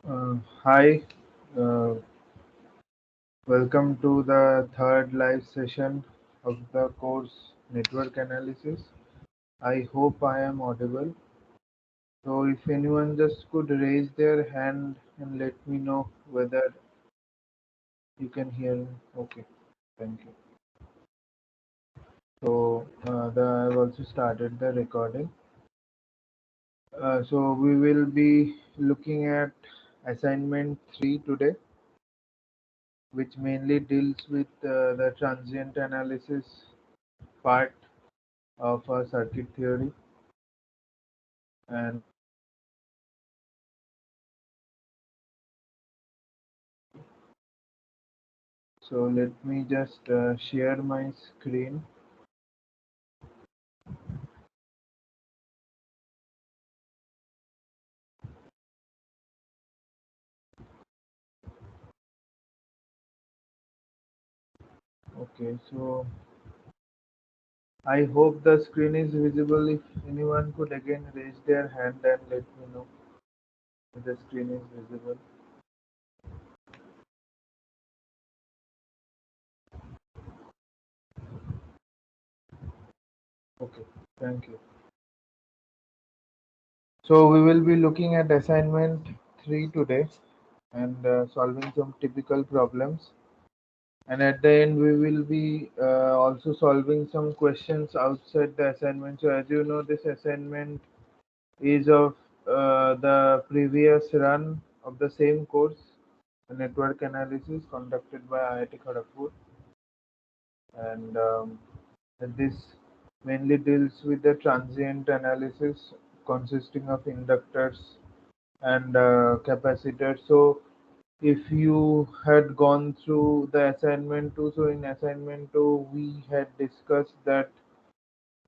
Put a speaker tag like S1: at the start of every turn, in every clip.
S1: Hi, uh, welcome to the third live session of the course Network Analysis. I hope I am audible. So, if anyone just could raise their hand and let me know whether you can hear me. Okay, thank you. So, I've also started the recording. So, we will be looking at assignment 3 today, which mainly deals with the transient analysis part of circuit theory. And so let me just share my screen. Okay, so I hope the screen is visible. If anyone could again raise their hand and let me know if the screen is visible. Okay, thank you. So we will be looking at assignment 3 today and solving some typical problems. And at the end, we will be also solving some questions outside the assignment. So as you know, this assignment is of the previous run of the same course, network analysis conducted by IIT Kharagpur, and this mainly deals with the transient analysis consisting of inductors and capacitors. So, if you had gone through the assignment 2, so in assignment 2 we had discussed that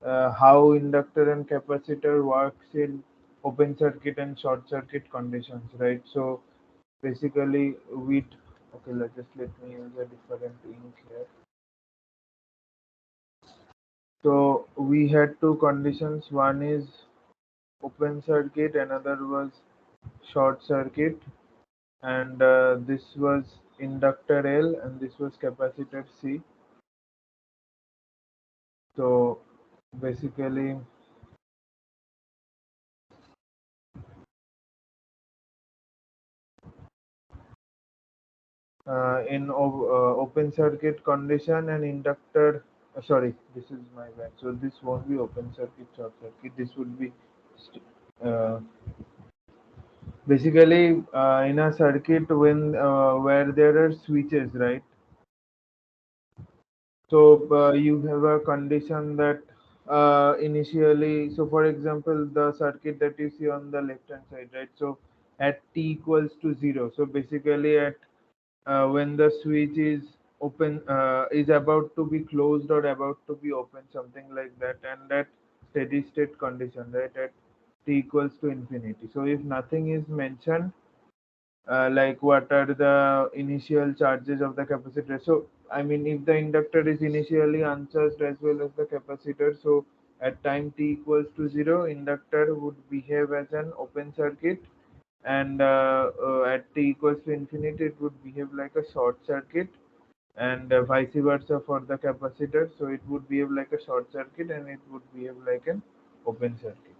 S1: how inductor and capacitor works in open circuit and short circuit conditions, right? So basically we okay, let me use a different ink here. So we had two conditions. One is open circuit, another was short circuit, and this was inductor L and this was capacitor C. So basically in open circuit condition and inductor sorry, this is my bad. So this won't be open circuit, short circuit, this would be uh, basically in a circuit when where there are switches, right? So you have a condition that initially, so for example the circuit that you see on the left hand side, right? So at t equals to 0, so basically at when the switch is open, is about to be closed or about to be open, something like that, and that steady state condition, right, at t equals to infinity. So if nothing is mentioned, like what are the initial charges of the capacitor. So I mean, if the inductor is initially uncharged as well as the capacitor, so at time t equals to 0, inductor would behave as an open circuit, and at t equals to infinity it would behave like a short circuit, and vice versa for the capacitor. So it would behave like a short circuit and it would behave like an open circuit.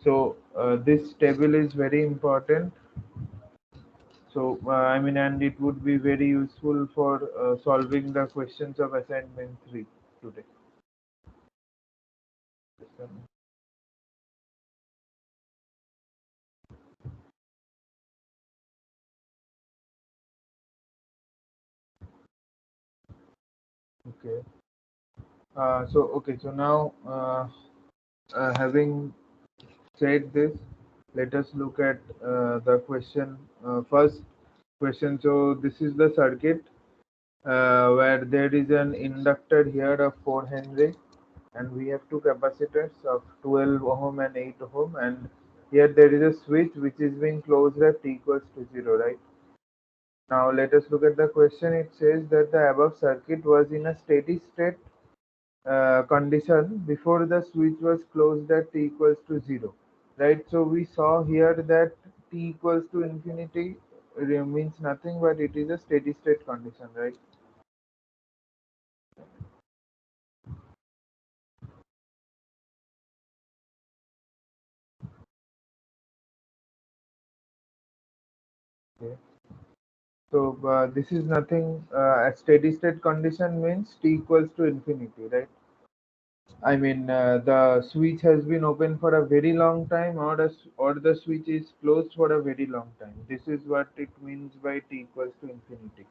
S1: So this table is very important. So I mean, and it would be very useful for solving the questions of assignment 3 today. Okay. So now having said this, let us look at the question. First question. So this is the circuit where there is an inductor here of 4 Henry, and we have two capacitors of 12 ohm and 8 ohm, and here there is a switch which is being closed at t equals to 0, right? Now let us look at the question. It says that the above circuit was in a steady state condition before the switch was closed at t equals to 0, right? So we saw here that t equals to infinity means nothing but it is a steady state condition, right? Okay. So this is nothing. A steady state condition means t equals to infinity, right? I mean, the switch has been open for a very long time, or the switch is closed for a very long time. This is what it means by t equals to infinity.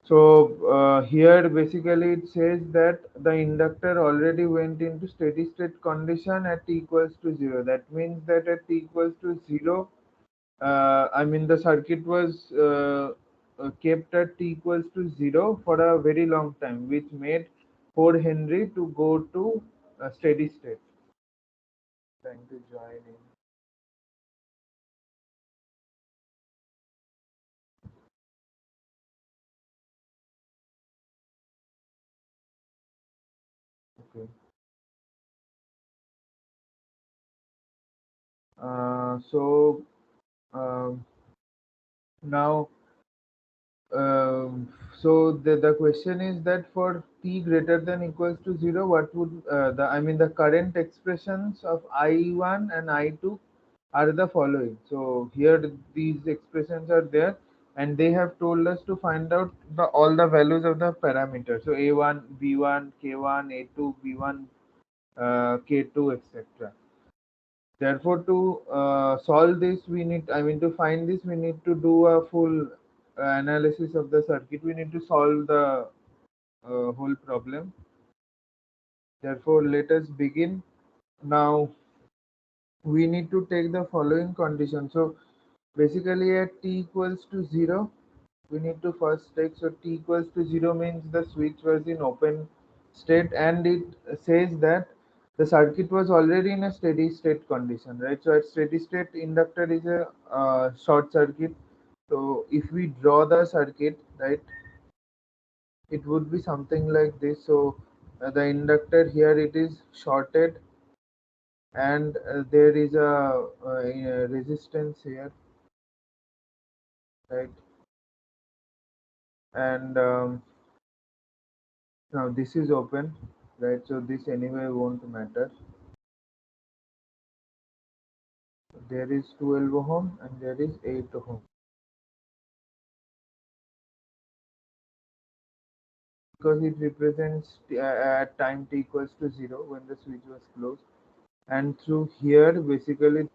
S1: So here basically it says that the inductor already went into steady state condition at t equals to 0. That means that at t equals to 0, I mean the circuit was kept at t equals to 0 for a very long time, which made 4 Henry to go to a steady state. Trying to join in. Okay. So um, now so the question is that for t greater than equals to 0, what would the current expressions of I1 and I2 are the following. So here these expressions are there, and they have told us to find out all the values of the parameters. So A1, B1, K1, A2, B1, K2, etc. Therefore, to solve this, to find this, we need to do a full analysis of the circuit. We need to solve the whole problem. Therefore, let us begin. Now, we need to take the following condition. So, basically, at t equals to 0, we need to first take. So, t equals to 0 means the switch was in open state, and it says that the circuit was already in a steady state condition, right? So, at steady state, inductor is a short circuit. So, if we draw the circuit, right, it would be something like this. So, the inductor here it is shorted, and there is a resistance here, right? And now this is open, right? So this anyway won't matter. There is 12 ohm and there is 8 ohm, because it represents at time t equals to 0 when the switch was closed. And through here basically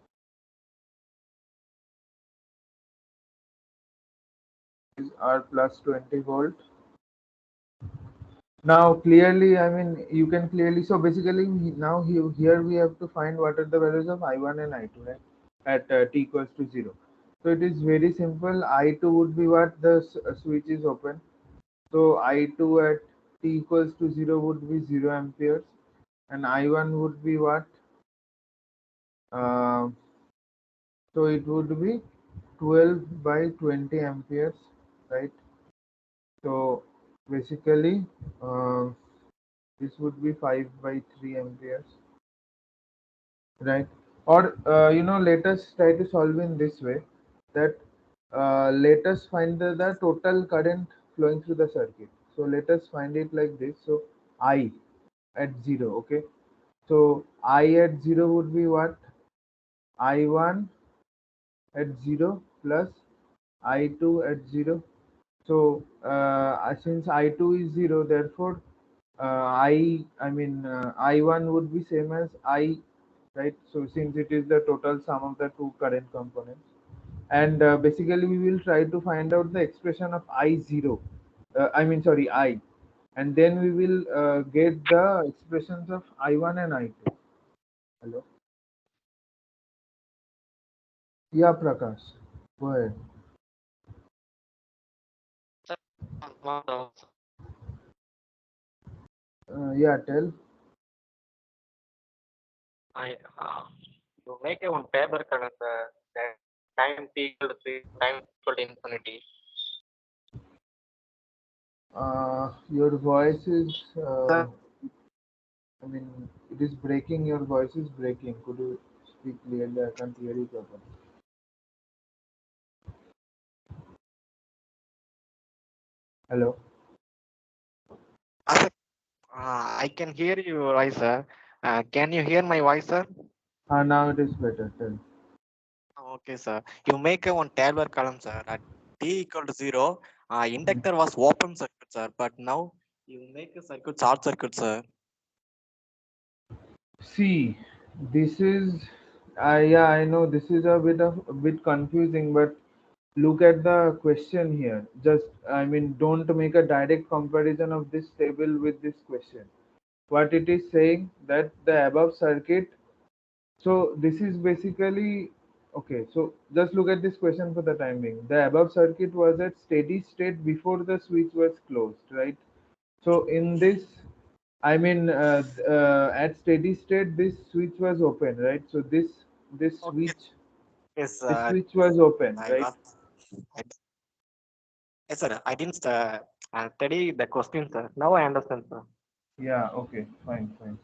S1: is R plus 20 volt. Now clearly, I mean, you can clearly, so basically now here we have to find what are the values of I1 and I2, right, at t equals to 0. So it is very simple. I2 would be what the switch is open. So I2 at t equals to 0 would be 0 amperes, and I1 would be what? Uh, so it would be 12 by 20 amperes, right? So basically, this would be 5 by 3 amperes, right? Or let us try to solve in this way, that let us find the total current flowing through the circuit. So let us find it like this. So I at 0, okay? So I at 0 would be what? I1 at 0 plus I2 at 0. So since I2 is 0, therefore I1 would be same as I, right? So since it is the total sum of the two current components, and basically we will try to find out the expression of I0. Sorry, I, and then we will get the expressions of I1 and I2. Hello. Yeah, Prakash. Go ahead.
S2: Sir, one doubt.
S1: Yeah, tell.
S2: I you make a one paper current that time t equal to 3, time equal to infinity.
S1: Your voice is,
S2: Sir,
S1: I mean, it is breaking. Your voice is breaking. Could you speak clearly? I can't hear you properly. Hello.
S2: As a, I can hear you voice, sir. Can you hear my voice, sir?
S1: Now it is better. Tell.
S2: Okay, sir. You make a one tabular column, sir. At t equal to 0, inductor was open circuit, sir. But now you make a circuit short circuit, sir.
S1: See, this is, yeah, I know this is a bit confusing, but look at the question here. Just, I mean, don't make a direct comparison of this table with this question. What it is saying that the above circuit. So this is basically okay. So just look at this question for the timing. The above circuit was at steady state before the switch was closed, right? So in this, I mean, at steady state, this switch was open, right? So this
S2: Okay.
S1: switch
S2: Yes,
S1: this switch was open,
S2: I
S1: right?
S2: got. I, yes, sir. I didn't study the question, sir. Now I understand, sir.
S1: Yeah. Okay. Fine. Fine.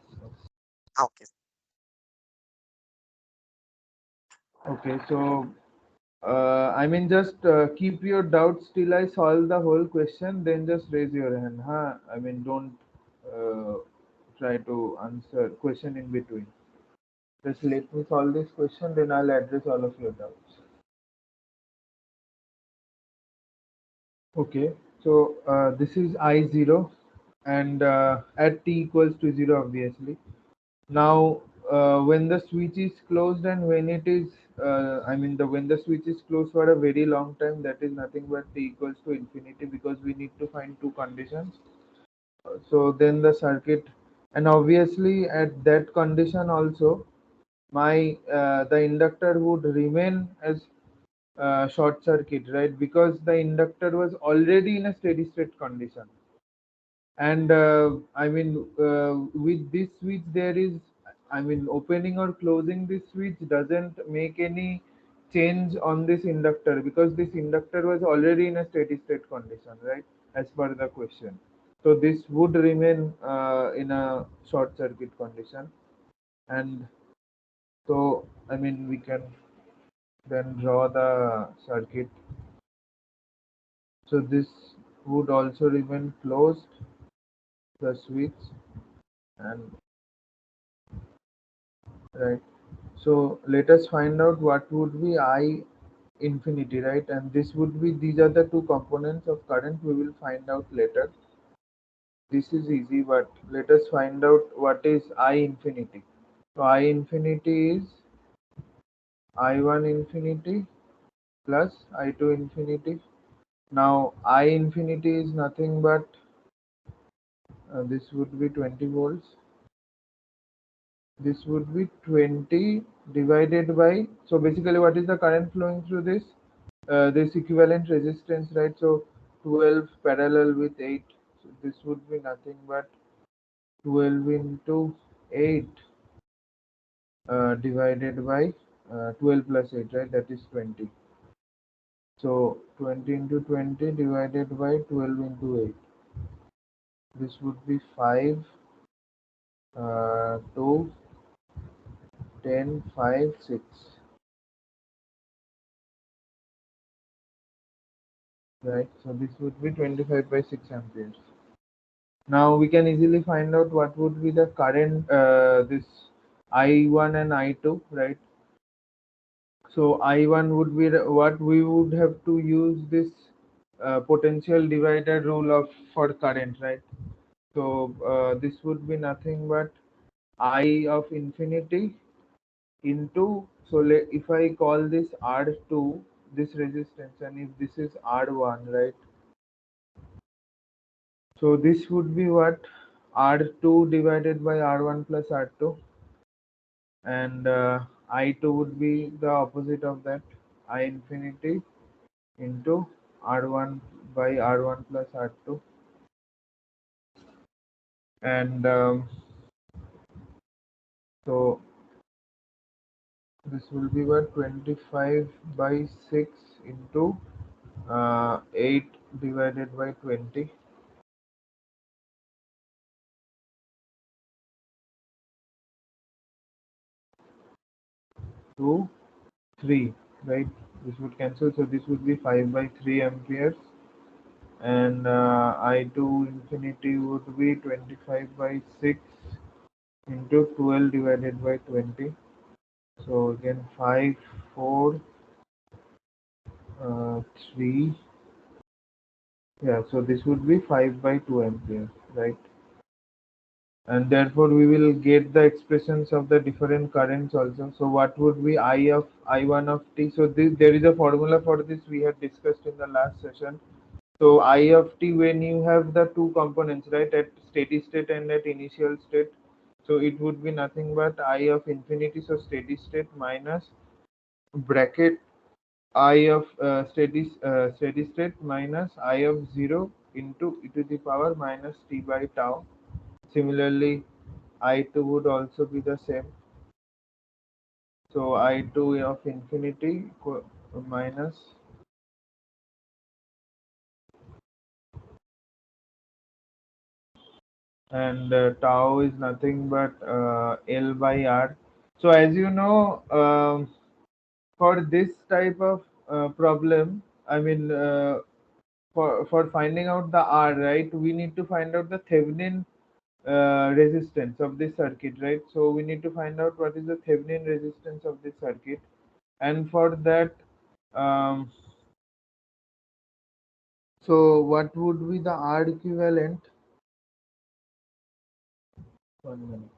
S2: Okay.
S1: Okay. So I mean, just keep your doubts till I solve the whole question. Then just raise your hand, huh? I mean, don't uh, try to answer question in between. Just let me solve this question, then I'll address all of your doubts. Okay, so this is I0 and at t equals to 0 obviously. Now when the switch is closed and when it is, I mean when the switch is closed for a very long time, that is nothing but t equals to infinity because we need to find two conditions. So then the circuit, and obviously at that condition also my the inductor would remain as short circuit, right? Because the inductor was already in a steady state condition. And I mean, with this switch, there is, I mean, opening or closing this switch doesn't make any change on this inductor because this inductor was already in a steady state condition, right? As per the question. So this would remain in a short circuit condition. And so, I mean, we can then draw the circuit. So this would also remain closed, the switch, and right. So let us find out what would be I infinity, right? And this would be, these are the two components of current we will find out later. This is easy, but let us find out what is I infinity. So I infinity is I1 infinity plus I2 infinity. Now I infinity is nothing but this would be 20 volts. This would be 20 divided by, so basically what is the current flowing through this? This equivalent resistance, right? So 12 parallel with 8. So this would be nothing but 12 into 8 divided by 12 plus 8, right? That is 20. So 20 into 20 divided by 12 into 8. This would be 5, 2, 10, 5, 6. Right? So this would be 25 by 6 amperes. Now we can easily find out what would be the current, this I1 and I2, right? So I1 would be what we would have to use this potential divider rule of for current, right? So this would be nothing but I of infinity into, so if I call this R2, this resistance, and if this is R1, right? So this would be what, R2 divided by R1 plus R2, and I2 would be the opposite of that, I infinity into R1 by R1 plus R2, and so this will be what, 25 by 6 into 8 divided by 20 to 3, right? This would cancel, so this would be 5 by 3 amperes and I2 infinity would be 25 by 6 into 12 divided by 20. So again 5, 4, 3. Yeah, so this would be 5 by 2 ampere, right? And therefore we will get the expressions of the different currents also. So what would be I1 of t? So there is a formula for this we had discussed in the last session. So I of t, when you have the two components, right, at steady state and at initial state, so it would be nothing but I of infinity, so steady state minus bracket I of steady state minus I of 0 into e to the power minus t by tau. Similarly, I2 would also be the same. So I2 of infinity minus, and tau is nothing but L by R. So as you know, for this type of problem, I mean, for finding out the R, right, we need to find out the Thevenin resistance of this circuit, right? So we need to find out what is the Thevenin resistance of this circuit, and for that, um, so what would be the R equivalent? 1 minute.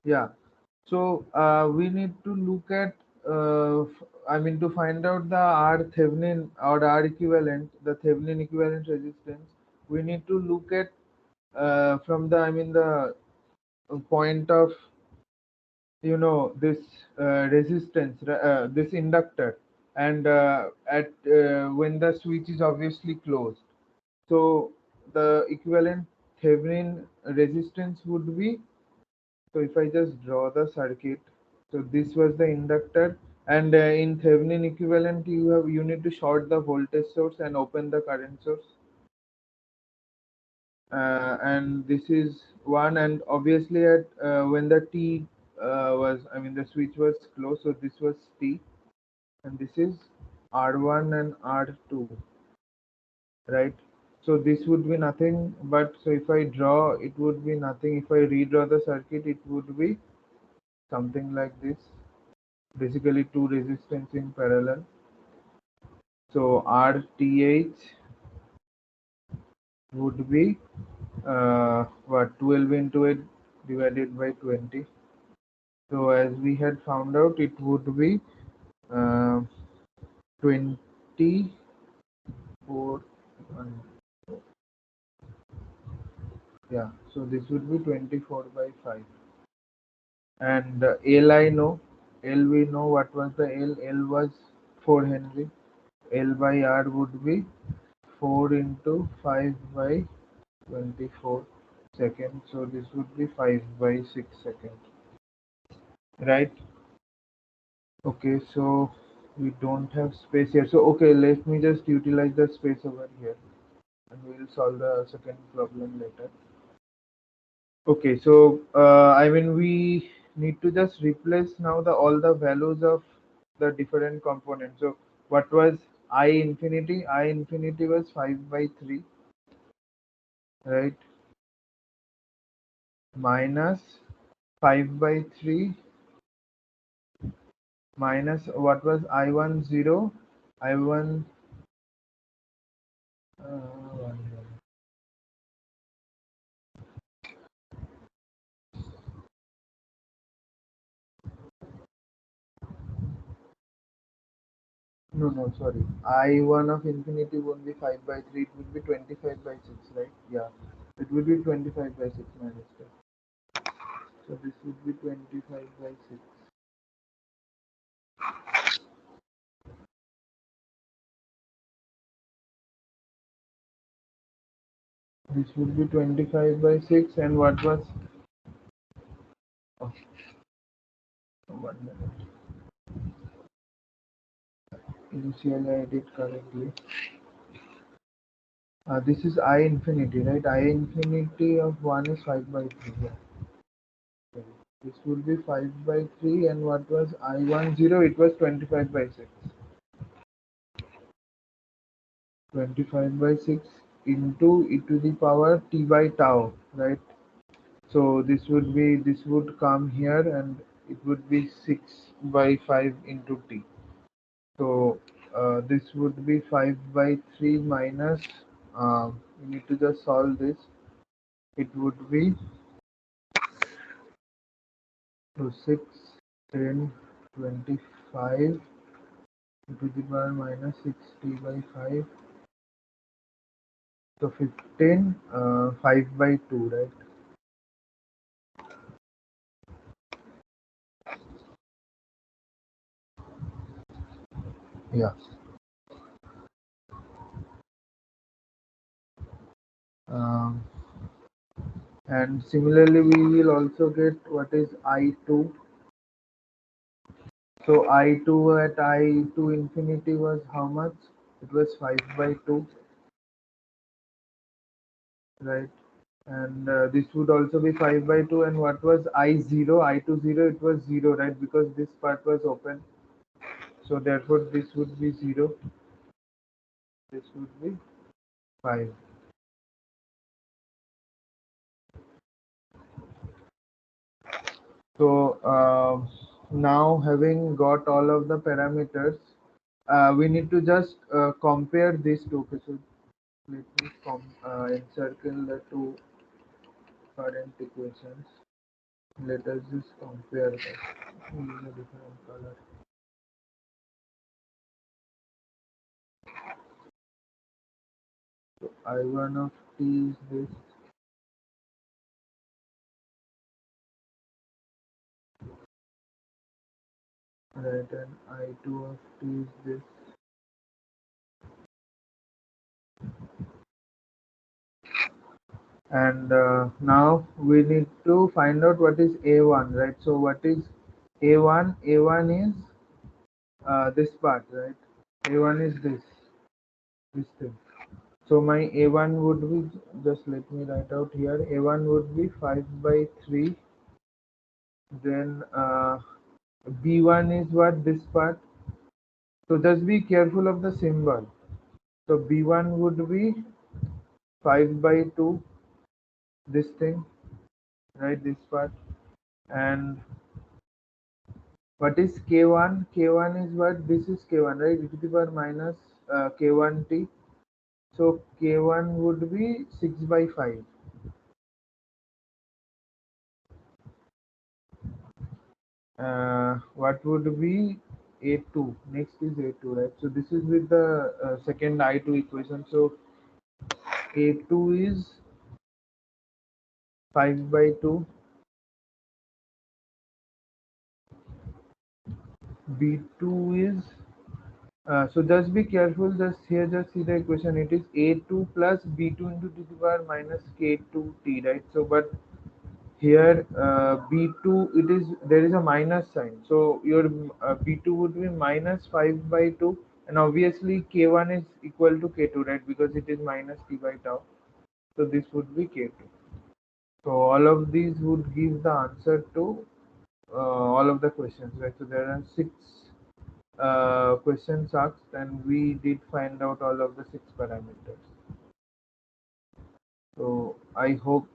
S1: Yeah. So we need to look at, I mean, to find out the R Thevenin or R equivalent, the Thevenin equivalent resistance, we need to look at from the, I mean, the point of, this resistance, this inductor, and at when the switch is obviously closed. So the equivalent Thevenin resistance would be, so if I just draw the circuit, so this was the inductor, and in Thevenin equivalent, you need to short the voltage source and open the current source, and this is one. And obviously, at when the T was, I mean, the switch was closed, so this was T, and this is R1 and R2, right? So this would be nothing but, so if I draw, it would be nothing. If I redraw the circuit, it would be something like this. Basically, two resistance in parallel. So RTH would be what, 12 into 8 divided by 20. So as we had found out, it would be uh, 24. Yeah, so this would be 24 by 5. And L, I know, L we know what was the L. L was 4 Henry. L by R would be 4 into 5 by 24 seconds. So this would be 5 by 6 seconds, right? Okay, so we don't have space here. So okay, let me just utilize the space over here, and we'll solve the second problem later. Okay, so I mean, we need to just replace now the all the values of the different components. So what was I infinity? I infinity was 5 by 3, right? Minus 5 by 3 minus what was I1 0? I1, uh, no, sorry. I1 of infinity won't be 5 by 3, it would be 25 by 6, right? Yeah, it would be 25 by 6 minus 10. So this would be 25 by 6. This would be 25 by 6, and what was, oh, 1 minute. Initially I did correctly. This is I infinity, right? I infinity of 1 is 5 by 3. Yeah. This would be 5 by 3, and what was I10? It was 25 by 6. 25 by 6 into e to the power t by tau, right? So this would come here, and it would be 6 by 5 into t. So this would be 5 by 3 minus, you need to just solve this. It would be, so 6, 10, 25 to the power minus 6t by 5. So 15, 5 by 2, right? Yeah. Um, and similarly, we will also get what is I2. So I2 at I2 infinity was how much? It was 5 by 2, right? And this would also be 5 by 2. And what was I0? I20, it was 0, right? Because this part was open. So therefore, this would be 0. This would be 5. So now having got all of the parameters, we need to just compare these two. Okay, so let me encircle the two current equations. Let us just compare them. Use a different color. So I1 of t is this, right, and I2 of t is this. And now we need to find out what is A1, right? So what is A1? A1 is this part, right? A1 is this thing. So my A1 would be, just let me write out here. A1 would be 5 by 3. Then B1 is what? This part. So just be careful of the symbol. So B1 would be 5 by 2, this thing, right? This part. And what is K1? K1 is what? This is K1, right? E to the power minus K1t. So K1 would be 6 by 5. What would be A2? Next is A2, right? So this is with the second I2 equation. So A2 is 5 by 2. B2 is, so just be careful, just here, just see the equation. It is A2 plus B2 into t to the power minus K2t, right? So, but here B2, it is, there is a minus sign. So your B2 would be minus 5 by 2. And obviously K1 is equal to K2, right? Because it is minus t by tau. So this would be K2. So all of these would give the answer to all of the questions, right? So there are 6 questions asked, and we did find out all of the 6 parameters. So I hope,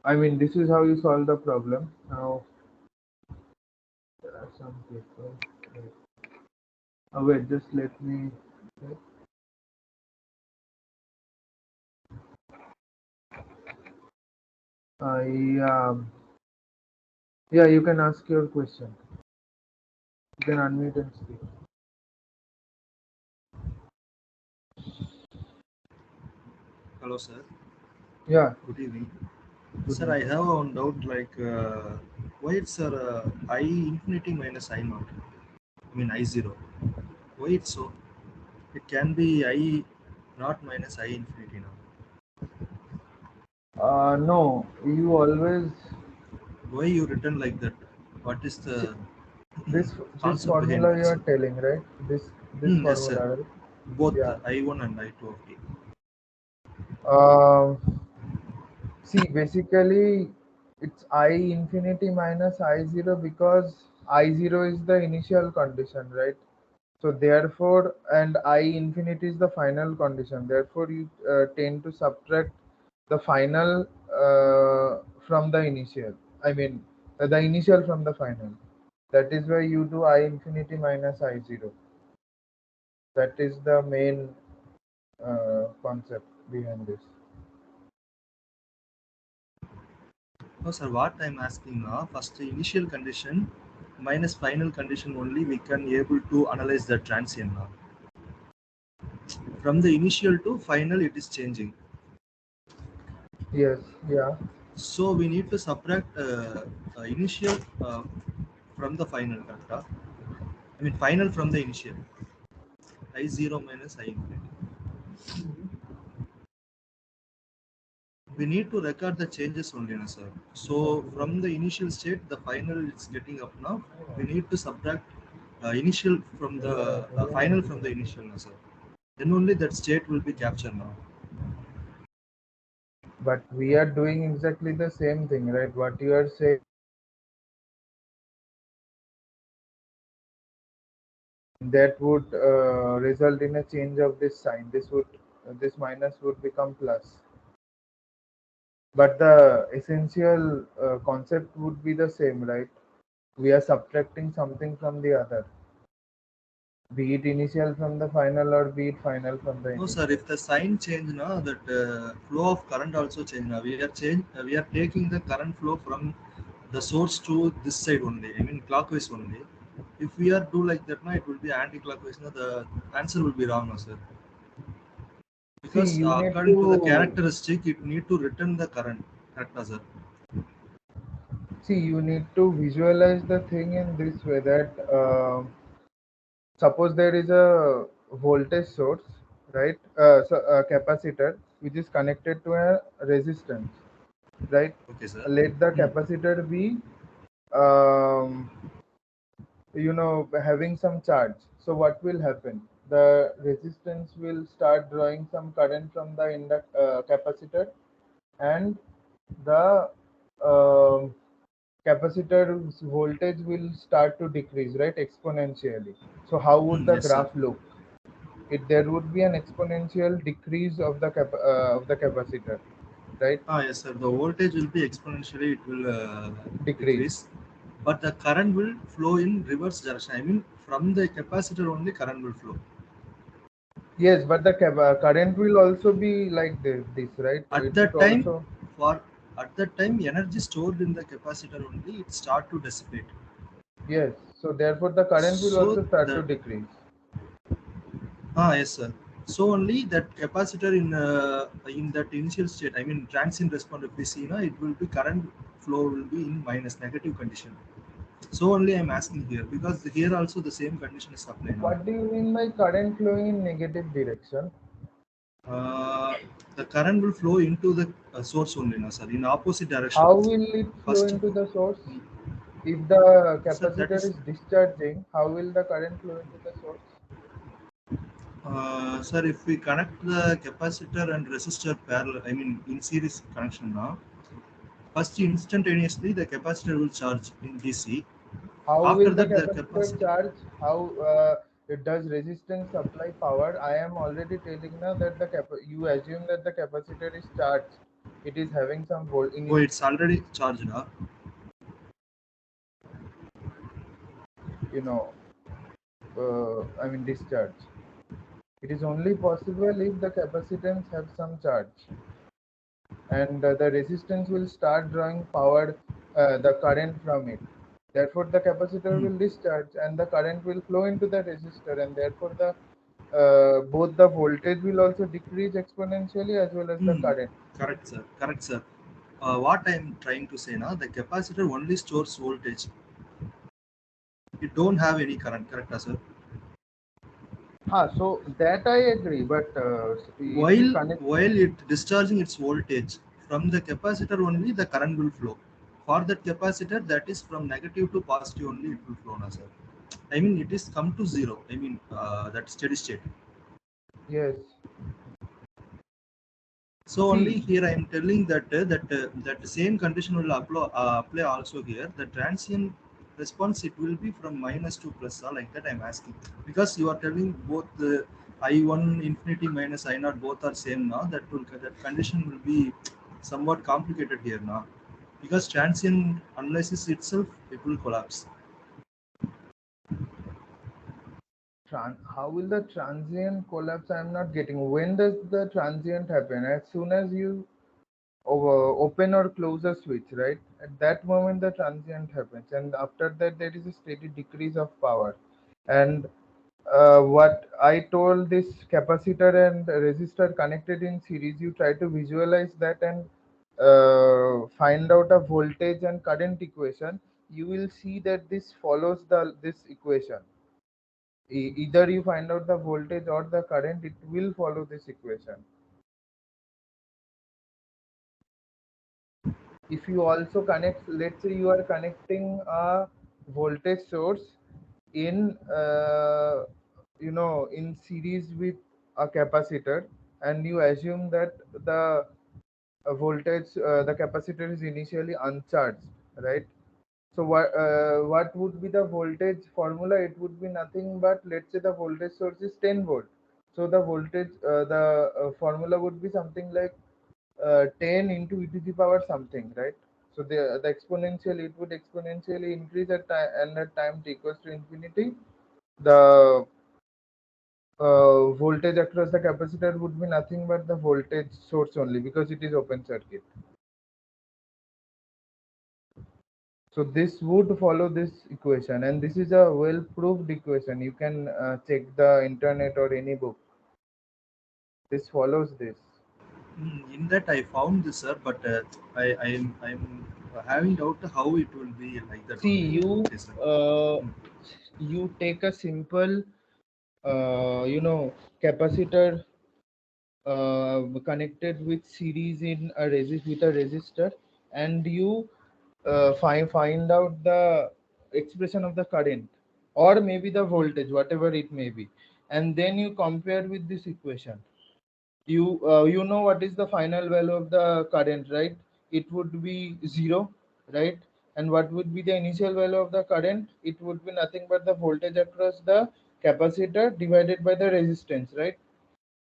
S1: I mean, this is how you solve the problem. Now there are some people. Wait, just let me. Yeah, you can ask your question. You can unmute and speak.
S3: Hello, sir.
S1: Yeah,
S3: Good evening.
S1: good
S3: Sir, I
S1: evening.
S3: have one doubt like why it's I infinity minus I naught? I mean I zero. Why it's so? It can be I naught minus I infinity now.
S1: No, you always
S3: Why you written like that? What is
S1: see,
S3: the
S1: this
S3: concept behind
S1: formula
S3: that,
S1: you are
S3: sir?
S1: telling, right? This
S3: Yes, sir.
S1: formula, right?
S3: Both
S1: Yeah.
S3: I1 and I2 of t.
S1: Um, See, basically, It's I infinity minus I zero because I zero is the initial condition, right? So therefore, and I infinity is the final condition. Therefore, you tend to subtract the final from the initial. I mean, the initial from the final. That is why you do I infinity minus I zero. That is the main concept behind this.
S3: No, sir. What I'm asking now, first the initial condition minus final condition only we can able to analyze the transient now. From the initial to final, it is changing.
S1: Yes, yeah.
S3: So we need to subtract initial from the final, correct? I mean final from the initial. I zero minus I infinity. We need to record the changes only, na, sir. So from the initial state, the final is getting up now. We need to subtract initial from the final from the initial, na, sir. Then only that state will be captured now.
S1: But we are doing exactly the same thing, right? What you are saying, that would result in a change of this sign. This minus would become plus. But the essential concept would be the same, right? We are subtracting something from the other, be it initial from the final or be it final from the
S3: No, sir.
S1: initial.
S3: If the sign change now, that flow of current also change now. We are taking the current flow from the source to this side only. I mean clockwise only. If we are do like that now, it will be anti-clockwise. Now the answer will be wrong, no, sir.
S1: See,
S3: Because
S1: you need
S3: according to the
S1: to
S3: characteristic, it need to return the current. Correct, no, sir.
S1: you need to visualize the thing in this way that suppose there is a voltage source, right? So a capacitor which is connected to a resistance, right?
S3: Okay, sir.
S1: Let the
S3: Hmm.
S1: capacitor be um, having some charge. So what will happen? The resistance will start drawing some current from the capacitor, and the um, capacitor's voltage will start to decrease, right, exponentially. So how would
S3: Hmm.
S1: the
S3: Yes, sir.
S1: graph look? There would be an exponential decrease of the capacitor, right?
S3: Ah, yes, sir. The voltage will be exponentially. It will
S1: Decrease.
S3: decrease, but the current will flow in reverse direction. I mean, from the capacitor only current will flow.
S1: Yes, but the current will also be like this, right?
S3: At
S1: It
S3: that
S1: would
S3: time,
S1: also.
S3: for at that time, energy stored in the capacitor only it start to dissipate.
S1: Yes, so therefore the current will
S3: So
S1: also start to
S3: the
S1: decrease.
S3: yes, sir. So only that capacitor in that initial state, I mean transient response, if we see now, it will be current flow will be in minus negative condition. So only I'm asking here because here also the same condition is applying now.
S1: What do you mean by current flowing in negative direction?
S3: Uh, the current will flow into the source only now, sir, in opposite direction.
S1: How will it flow
S3: First,
S1: into the source?
S3: mm,
S1: If the
S3: sir, that
S1: capacitor
S3: is
S1: is discharging, how will the current flow into the source?
S3: sir, if we connect the capacitor and resistor parallel, I mean in series connection now, first instantaneously the capacitor will charge in DC.
S1: How
S3: After
S1: will the
S3: that, the
S1: capacitor
S3: capacitor,
S1: charge? How it does resistance supply power? I am already telling now that you assume that the capacitor is charged. It is having some volt
S3: oh,
S1: in,
S3: it's already charged now.
S1: you know, I mean discharge. It is only possible if the capacitance have some charge, and the resistance will start drawing power, the current from it. Therefore, the capacitor
S3: Hmm.
S1: will discharge, and the current will flow into the resistor, and therefore the both the voltage will also decrease exponentially as well as the
S3: Hmm.
S1: current.
S3: Correct, sir. Correct, sir. What I'm trying to say now, the capacitor only stores voltage. It don't have any current. Correct, sir.
S1: So that I agree, but if you
S3: while
S1: connect,
S3: while it discharging its voltage from the capacitor only the current will flow for that capacitor, that is from negative to positive only it will flow now, sir. I mean it is come to zero, I mean that steady state.
S1: yes,
S3: So only
S1: See,
S3: here I am telling that same condition will apply also here. The transient response, it will be from minus to plus, like that I'm asking, because you are telling both the I1 infinity minus I naught both are same now. That condition will be somewhat complicated here now, because transient analysis itself, it will collapse.
S1: how will the transient collapse? I'm not getting. When does the transient happen? As soon as you open or close a switch, right? At that moment, the transient happens, and after that, there is a steady decrease of power. And what I told, this capacitor and resistor connected in series, you try to visualize that and find out a voltage and current equation. You will see that this follows this equation. Either you find out the voltage or the current, it will follow this equation. If you also connect, let's say you are connecting a voltage source in in series with a capacitor, and you assume that the voltage, the capacitor is initially uncharged, right? So what would be the voltage formula? It would be nothing but, let's say the voltage source is 10 volt. So the voltage, the formula would be something like 10 into e to the power something, right? So the exponential, it would exponentially increase at time, and at time t equals to infinity, the voltage across the capacitor would be nothing but the voltage source only, because it is open circuit. So this would follow this equation, and this is a well proved equation. You can check the internet or any book. This follows this.
S3: In that I found this, sir, but I'm having doubt how it will be like that
S1: See,
S3: only. Okay, sir. Mm.
S1: you take a simple capacitor connected with series in a with a resistor, and you find out the expression of the current, or maybe the voltage, whatever it may be, and then you compare with this equation. You know what is the final value of the current, right? It would be 0, right? And what would be the initial value of the current? It would be nothing but the voltage across the capacitor divided by the resistance, right?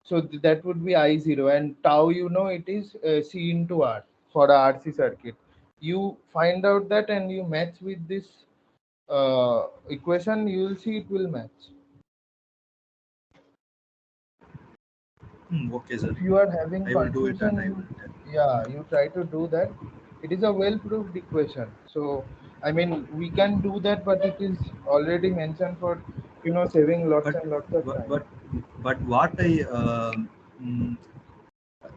S1: So that would be I0, and tau, it is C into R for a RC circuit. You find out that and you match with this equation, you will see it will match.
S3: Okay, sir.
S1: If you are having
S3: I will do it, and
S1: confusion,
S3: I will
S1: you,
S3: tell.
S1: yeah, you try to do that. It is a well proved equation. So I mean, we can do that, but it is already mentioned for saving lots
S3: But
S1: and lots of
S3: but
S1: time.
S3: but, but what I mm,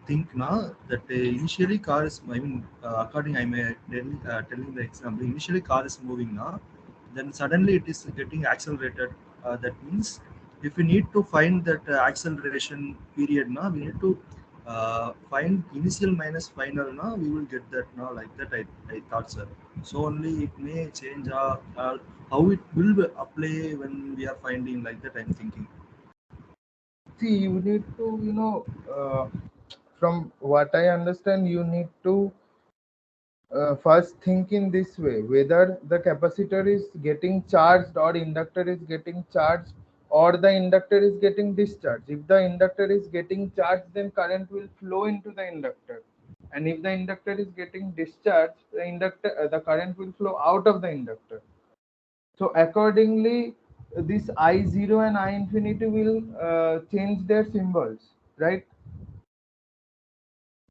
S3: think now that initially car is, I mean, according I may telling the example, initially car is moving now, then suddenly it is getting accelerated. That means if we need to find that acceleration period now, we need to find initial minus final now, we will get that now, like that I thought, sir. So only it may change how it will apply when we are finding, like that I'm thinking.
S1: See, you need to, from what I understand, you need to first think in this way, whether the capacitor is getting charged or inductor is getting charged, or the inductor is getting discharged. If the inductor is getting charged, then current will flow into the inductor, and if the inductor is getting discharged, the current will flow out of the inductor. So accordingly, this I0 and I infinity will change their symbols, right?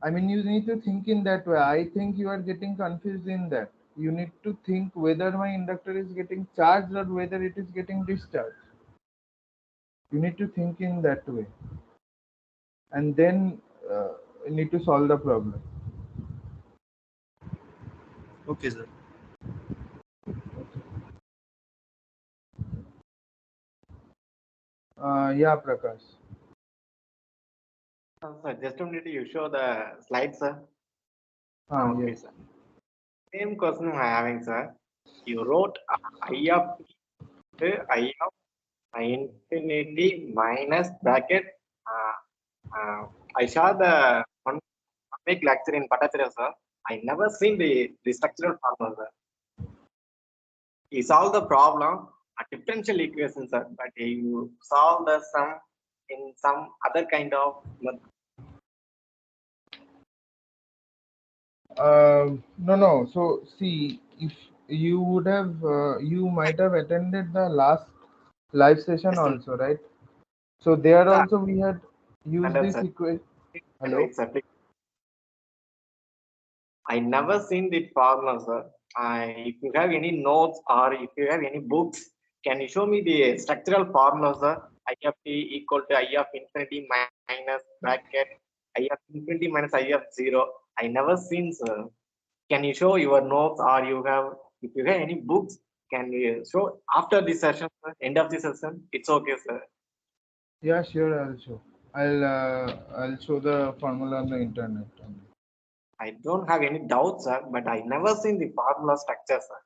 S1: I mean, you need to think in that way. I think you are getting confused in that. You need to think whether my inductor is getting charged or whether it is getting discharged. You need to think in that way, and then you need to solve the problem.
S3: Okay, sir.
S1: Yeah, Prakash.
S2: Sir, just a minute, you show the slides, sir. Okay,
S1: Yes.
S2: sir. Same question I'm having, sir. You wrote I of t to I of infinity minus bracket. Uh, I saw the one make lecture in Bhattacharya, sir. I never seen the structural formula, sir. He solved the problem, a differential equation, sir, but you solve the sum in some other kind of method.
S1: No, no. So see, if you would have, you might have attended the last live session
S2: Yes,
S1: also, right? So there
S2: sir.
S1: also we had used
S2: Understand,
S1: this
S2: sir.
S1: equation.
S2: And
S1: Hello.
S2: wait, sir. I never seen the formula, sir. If you have any notes or if you have any books, can you show me the structural formula, sir? I of t equal to I of infinity minus bracket I of infinity minus I of 0. I never seen, sir. Can you show your notes or you have, if you have any books, can you show after this session, sir? End of the session? It's okay, sir.
S1: Yeah, sure. I'll show. I'll show the formula on the internet.
S2: I don't have any doubts, sir, but I never seen the formula structure, sir.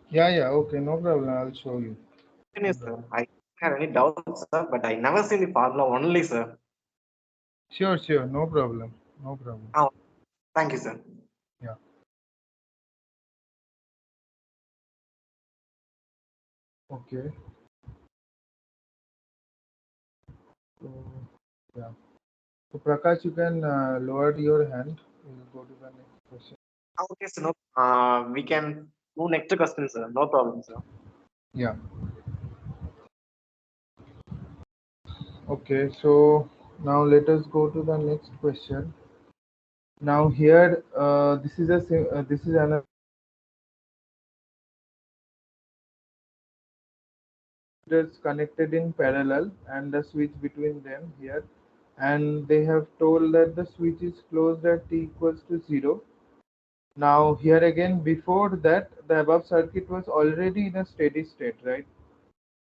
S1: Yeah, yeah. Okay, no problem. I'll show you. No
S2: Yes, sir.
S1: problem.
S2: I don't have any doubts, sir, but I never seen the formula only, sir.
S1: Sure, sure. No problem. No problem.
S2: Oh, thank you, sir.
S1: Yeah. Okay. So yeah. So Prakash, you can lower your hand. We'll go to the next question.
S2: Okay, sir. No, we can do next question, sir. No problem, sir.
S1: Yeah. Okay. So now let us go to the next question. Now here, this is another computers connected in parallel and the switch between them here, and they have told that the switch is closed at t equals to 0. Now here again, before that the above circuit was already in a steady state, right?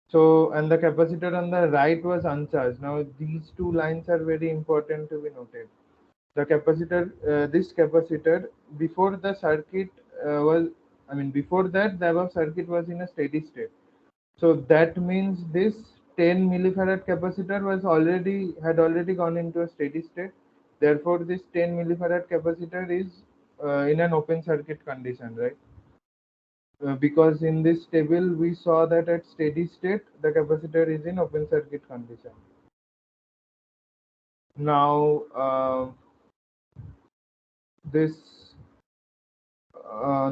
S1: So, and the capacitor on the right was uncharged. Now these two lines are very important to be noted. The capacitor, this capacitor, before the circuit was, I mean before that the above circuit was in a steady state. So that means this 10 millifarad capacitor was already had already gone into a steady state. Therefore, this 10 millifarad capacitor is in an open circuit condition, right? Because in this table we saw that at steady state the capacitor is in open circuit condition. Now, this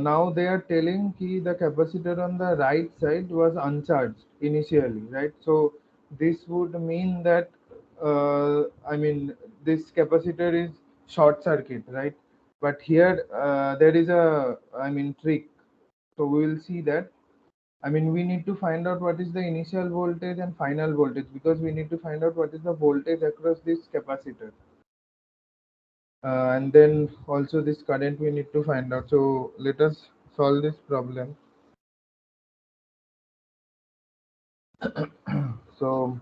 S1: now they are telling ki the capacitor on the right side was uncharged initially, right? So this would mean that I mean this capacitor is short circuit, right? But here there is a, I mean, trick. So we will see that. I mean, we need to find out what is the initial voltage and final voltage, because we need to find out what is the voltage across this capacitor. And then also this current we need to find out. So let us solve this problem. So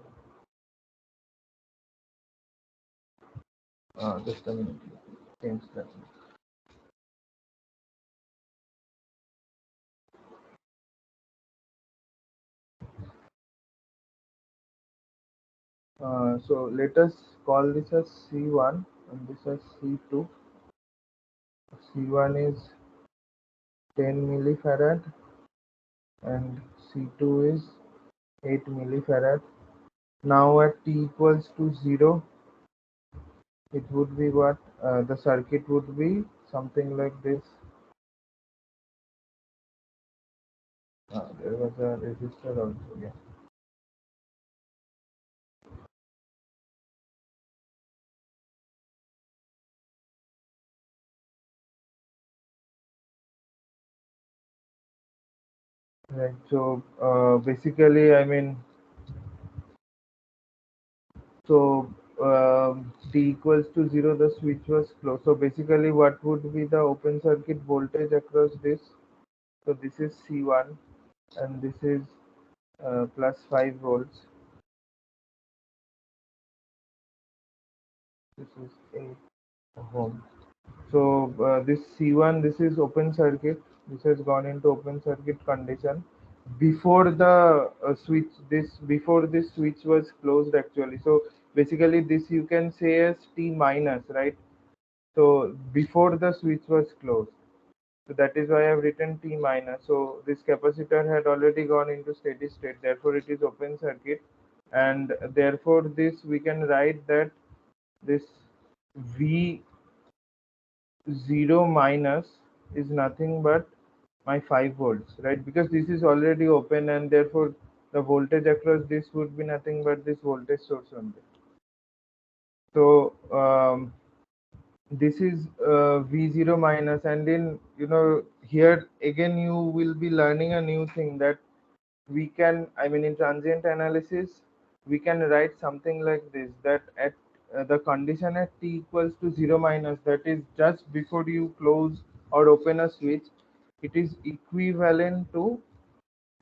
S1: just a minute. Change that. So let us call this as C1 and this as C2. C1 is 10 millifarad and C2 is 8 millifarad. Now at t equals to 0, it would be what? The circuit would be something like this. There was a resistor also, yeah. Right. So basically, I mean, so t equals to 0, the switch was closed. So basically, what would be the open circuit voltage across this? So this is C1 and this is plus 5 volts. This is 8 ohm. So this C1, this is open circuit. This has gone into open circuit condition before the switch. This before this switch was closed actually. So basically, this you can say as T minus, right? So before the switch was closed. So that is why I've written T minus. So this capacitor had already gone into steady state, therefore it is open circuit, and therefore this we can write that this V0 minus is nothing but my 5 volts, right? Because this is already open, and therefore the voltage across this would be nothing but this voltage source only. So this is V0 minus, and in here again you will be learning a new thing, that we can, I mean, in transient analysis we can write something like this, that at the condition at t equals to 0 minus, that is just before you close or open a switch, it is equivalent to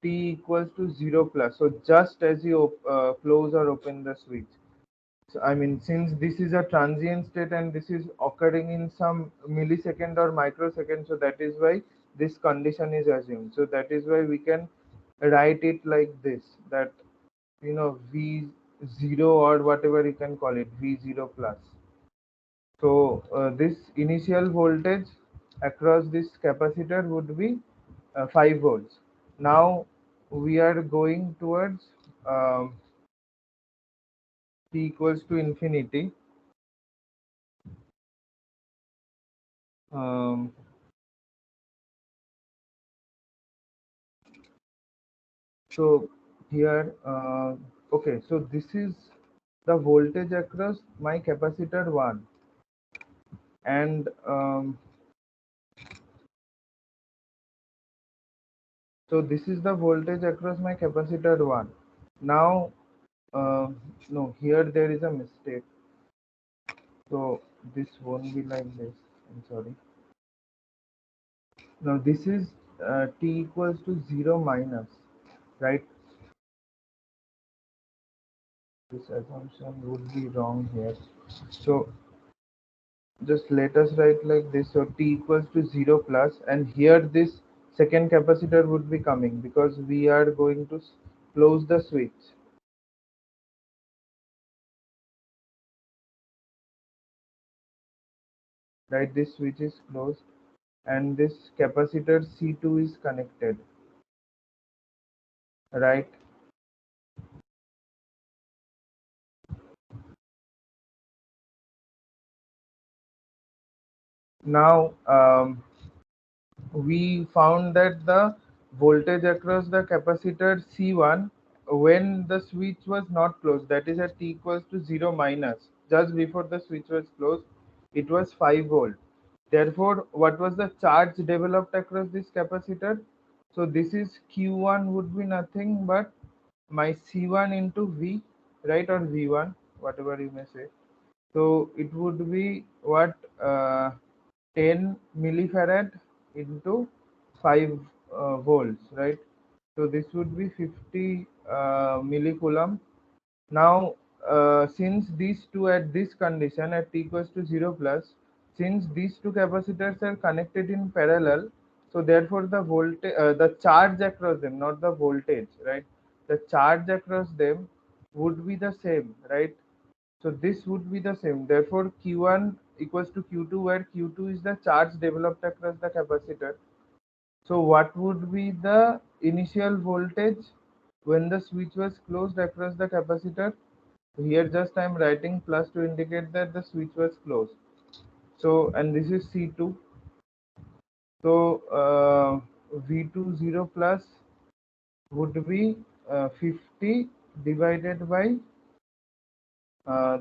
S1: t equals to 0 plus. So just as you close or open the switch. So, I mean, since this is a transient state and this is occurring in some millisecond or microsecond, so that is why this condition is assumed. So that is why we can write it like this, that V0 or whatever you can call it, V0 plus. So this initial voltage across this capacitor would be 5 volts. Now we are going towards um, t equals to infinity. Um, so here, okay, so this is the voltage across my capacitor 1, and so this is the voltage across my capacitor 1. Now, no, here there is a mistake. So this won't be like this. I'm sorry. Now this is t equals to 0 minus, right? This assumption would be wrong here. So just let us write like this. So t equals to 0 plus, and here this second capacitor would be coming because we are going to close the switch. Right, this switch is closed and this capacitor C2 is connected, right? Now we found that the voltage across the capacitor C1 when the switch was not closed, that is at t equals to 0 minus, just before the switch was closed, it was 5 volt. Therefore, what was the charge developed across this capacitor? So this is Q1 would be nothing but my C1 into V, right, or V1, whatever you may say. So it would be what, 10 millifarad into 5 volts, right? So this would be 50 millicoulomb. Now, since these two at this condition at t equals to 0 plus, since these two capacitors are connected in parallel, so therefore the voltage, the charge across them, not the voltage, right? The charge across them would be the same, right? So this would be the same. Therefore, Q1 equals to Q2, where Q2 is the charge developed across the capacitor. So what would be the initial voltage when the switch was closed across the capacitor? Here just I am writing plus to indicate that the switch was closed. So, and this is C2. So V20 plus would be 50 divided by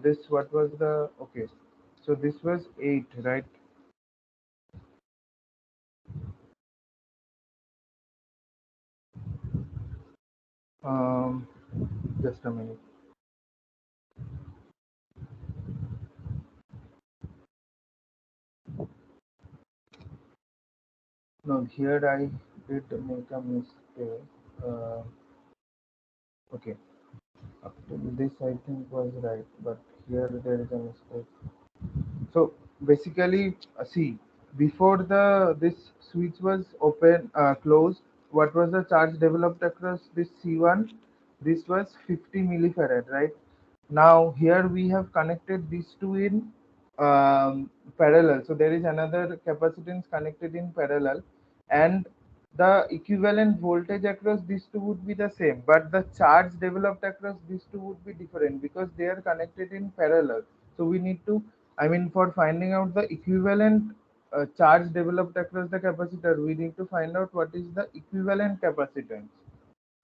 S1: this, what was the, okay, so this was 8, right? Um, just a minute. No, here I did make a mistake. Uh, okay, up to this I think was right, but here there is a mistake. So basically, see, before the this switch was open, closed, what was the charge developed across this C1? This was 50 millifarad, right? Now here we have connected these two in, parallel. So there is another capacitance connected in parallel, and the equivalent voltage across these two would be the same, but the charge developed across these two would be different because they are connected in parallel. So we need to, I mean, for finding out the equivalent charge developed across the capacitor, we need to find out what is the equivalent capacitance,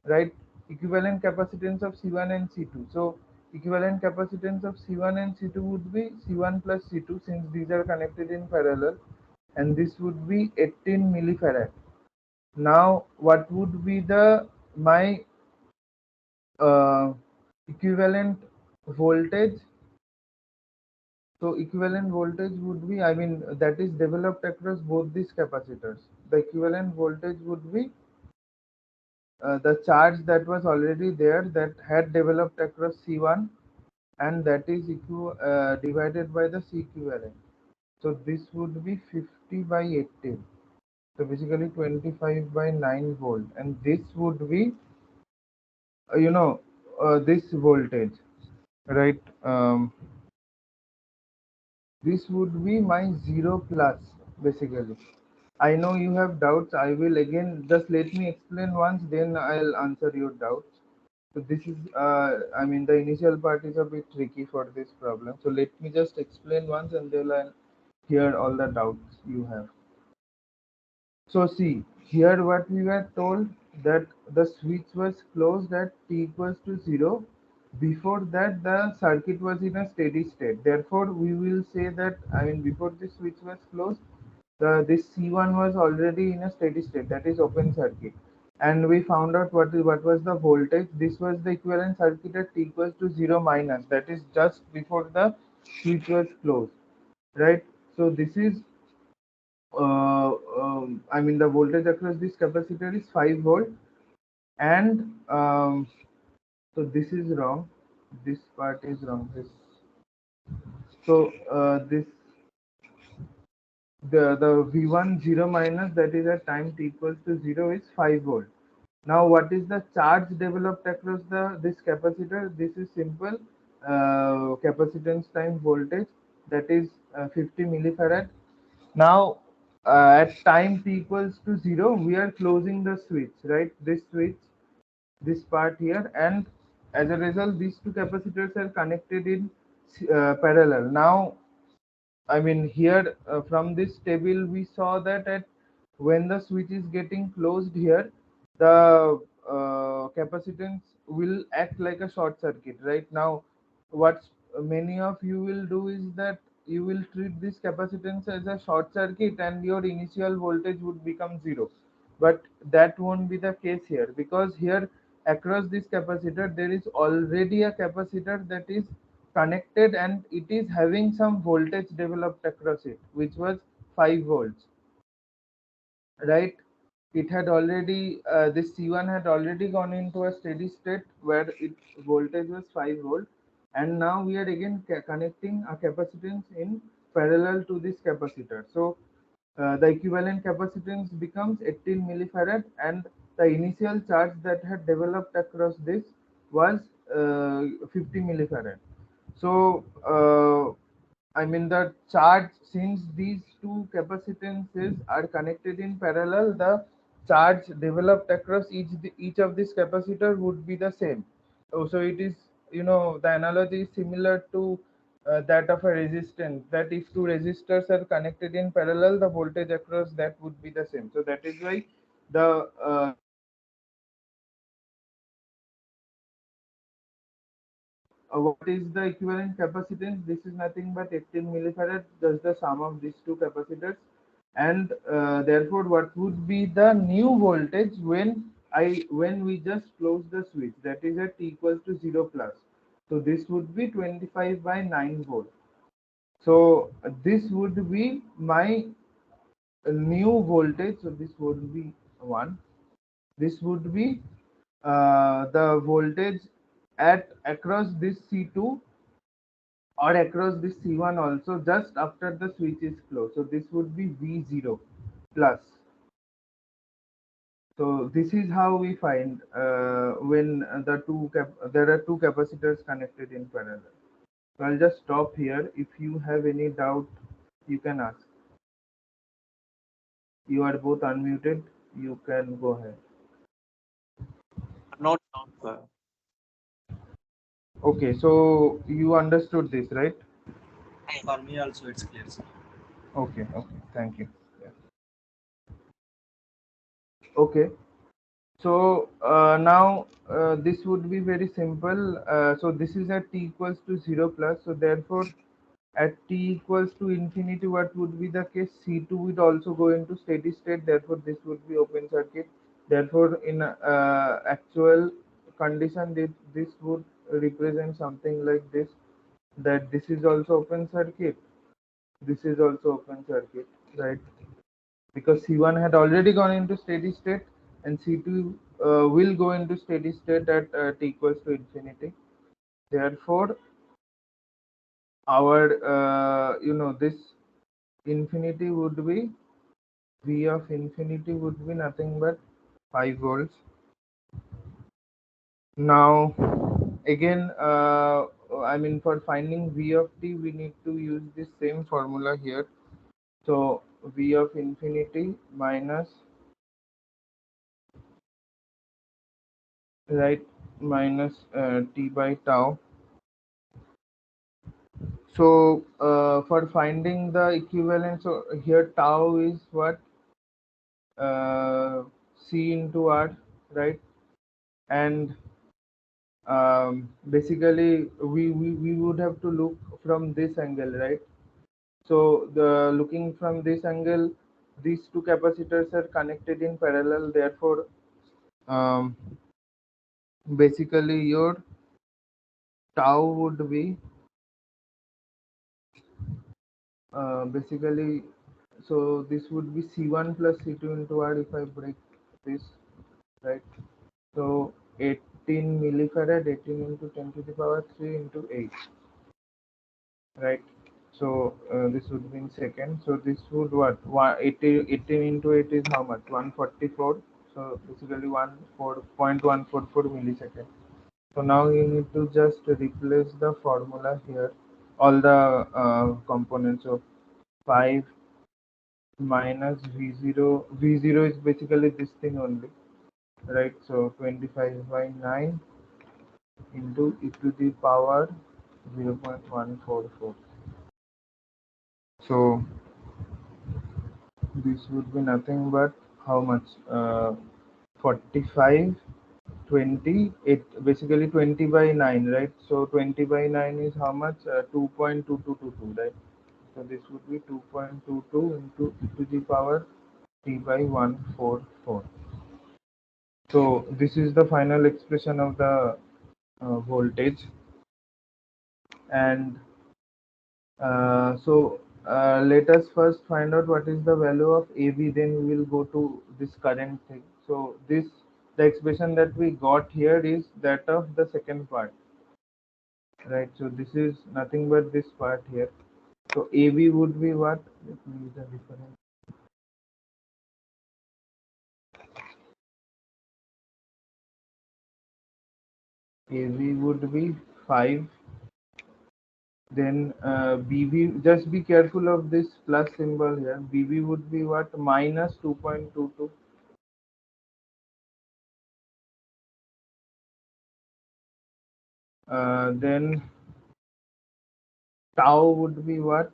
S1: right? Equivalent capacitance of C1 and C2. So equivalent capacitance of C1 and C2 would be C1 plus C2, since these are connected in parallel, and this would be 18 millifarad. Now what would be the my uh, equivalent voltage? So equivalent voltage would be, I mean, that is developed across both these capacitors. The equivalent voltage would be the charge that was already there, that had developed across C1, and that is divided by the C equivalent. So this would be 50 by 18. So basically 25 by 9 volt, and this would be this voltage, right? This would be my 0 plus, basically. I know you have doubts. I will again just let me explain once, then I'll answer your doubts. So this is, I mean, the initial part is a bit tricky for this problem. So let me just explain once, and then I'll hear all the doubts you have. So see, here what we were told, that the switch was closed at t equals to 0. Before that, the circuit was in a steady state. Therefore, we will say that, I mean, before the switch was closed, this C1 was already in a steady state, that is open circuit. And we found out what was the voltage. This was the equivalent circuit at t equals to 0 minus, that is just before the switch was closed, right? So this is I mean, the voltage across this capacitor is 5 volt, and so this is wrong. This part is wrong. This the V1 0 minus, that is at time t equals to 0, is 5 volt. Now, what is the charge developed across this capacitor? This is simple. Capacitance times voltage, that is 50 millifarad. Now, at time t equals to 0, we are closing the switch, right? This switch, this part here, and as a result, these two capacitors are connected in parallel. Now, I mean, here from this table, we saw that when the switch is getting closed here, the capacitance will act like a short circuit. Right now, what many of you will do is that you will treat this capacitance as a short circuit, and your initial voltage would become zero. But that won't be the case here, because here across this capacitor there is already a capacitor that is connected, and it is having some voltage developed across it, which was 5 volts, right? It had already this C1 had already gone into a steady state where its voltage was 5 volt, and now we are again connecting a capacitance in parallel to this capacitor. So the equivalent capacitance becomes 18 millifarad, and the initial charge that had developed across this was 50 millifarad. So I mean, the charge, since these two capacitances are connected in parallel, the charge developed across each of these capacitor would be the same. Oh, so it is, the analogy is similar to that of a resistance, that if two resistors are connected in parallel, the voltage across that would be the same. So that is why the what is the equivalent capacitance? This is nothing but 18 millifarad, just the sum of these two capacitors. And therefore, what would be the new voltage when we just close the switch? That is at t equals to 0 plus. So this would be 25 by 9 volt. So this would be my new voltage. So this would be 1. This would be the voltage at across this C2, or across this C1 also, just after the switch is closed. So this would be V0 plus. So this is how we find when there are two capacitors connected in parallel. So I'll just stop here. If you have any doubt, you can ask. You are both unmuted. You can go ahead.
S2: Not sir.
S1: Okay, so you understood this, right?
S3: For me also it's clear, sir.
S1: Okay, okay, thank you. Yeah. Okay, so now this would be very simple. So this is at t equals to 0 plus. So therefore, at t equals to infinity, what would be the case? C2 would also go into steady state. Therefore, this would be open circuit. Therefore, in actual condition, this would represent something like this. That this is also open circuit. This is also open circuit, right? Because C1 had already gone into steady state and C2 will go into steady state at t equals to infinity. Therefore, our this infinity would be V of infinity would be nothing but 5 volts. Now, again, I mean, for finding V of t, we need to use this same formula here. So, V of infinity minus, right, minus t by tau. So, for finding the equivalent, so here tau is what? C into R, right? And basically we would have to look from this angle, right? So the looking from this angle, these two capacitors are connected in parallel. Therefore, um, basically your tau would be basically, so this would be C1 plus C2 into R if I break this, right? So 18 millifarad, 18 into 10 to the power 3 into 8, right? So this would be in second. So this would what? 18 into 8 is how much? 144. So basically 1.144 millisecond. So now you need to just replace the formula here, all the components of 5 minus V0. V0 is basically this thing only, right? So 25 by 9 into e to the power 0.144. So this would be nothing but how much? 45, 20, it basically 20 by 9, right? So 20 by 9 is how much? 2.2222, right? So this would be 2.22 into e to the power t by 144. So this is the final expression of the voltage. And let us first find out what is the value of AB, then we will go to this current thing. So this, the expression that we got here is that of the second part, right? So this is nothing but this part here. So AB would be what? Let me use the reference. AB would be 5. Then BB, just be careful of this plus symbol here. BB would be what? Minus 2.22. Then tau would be what?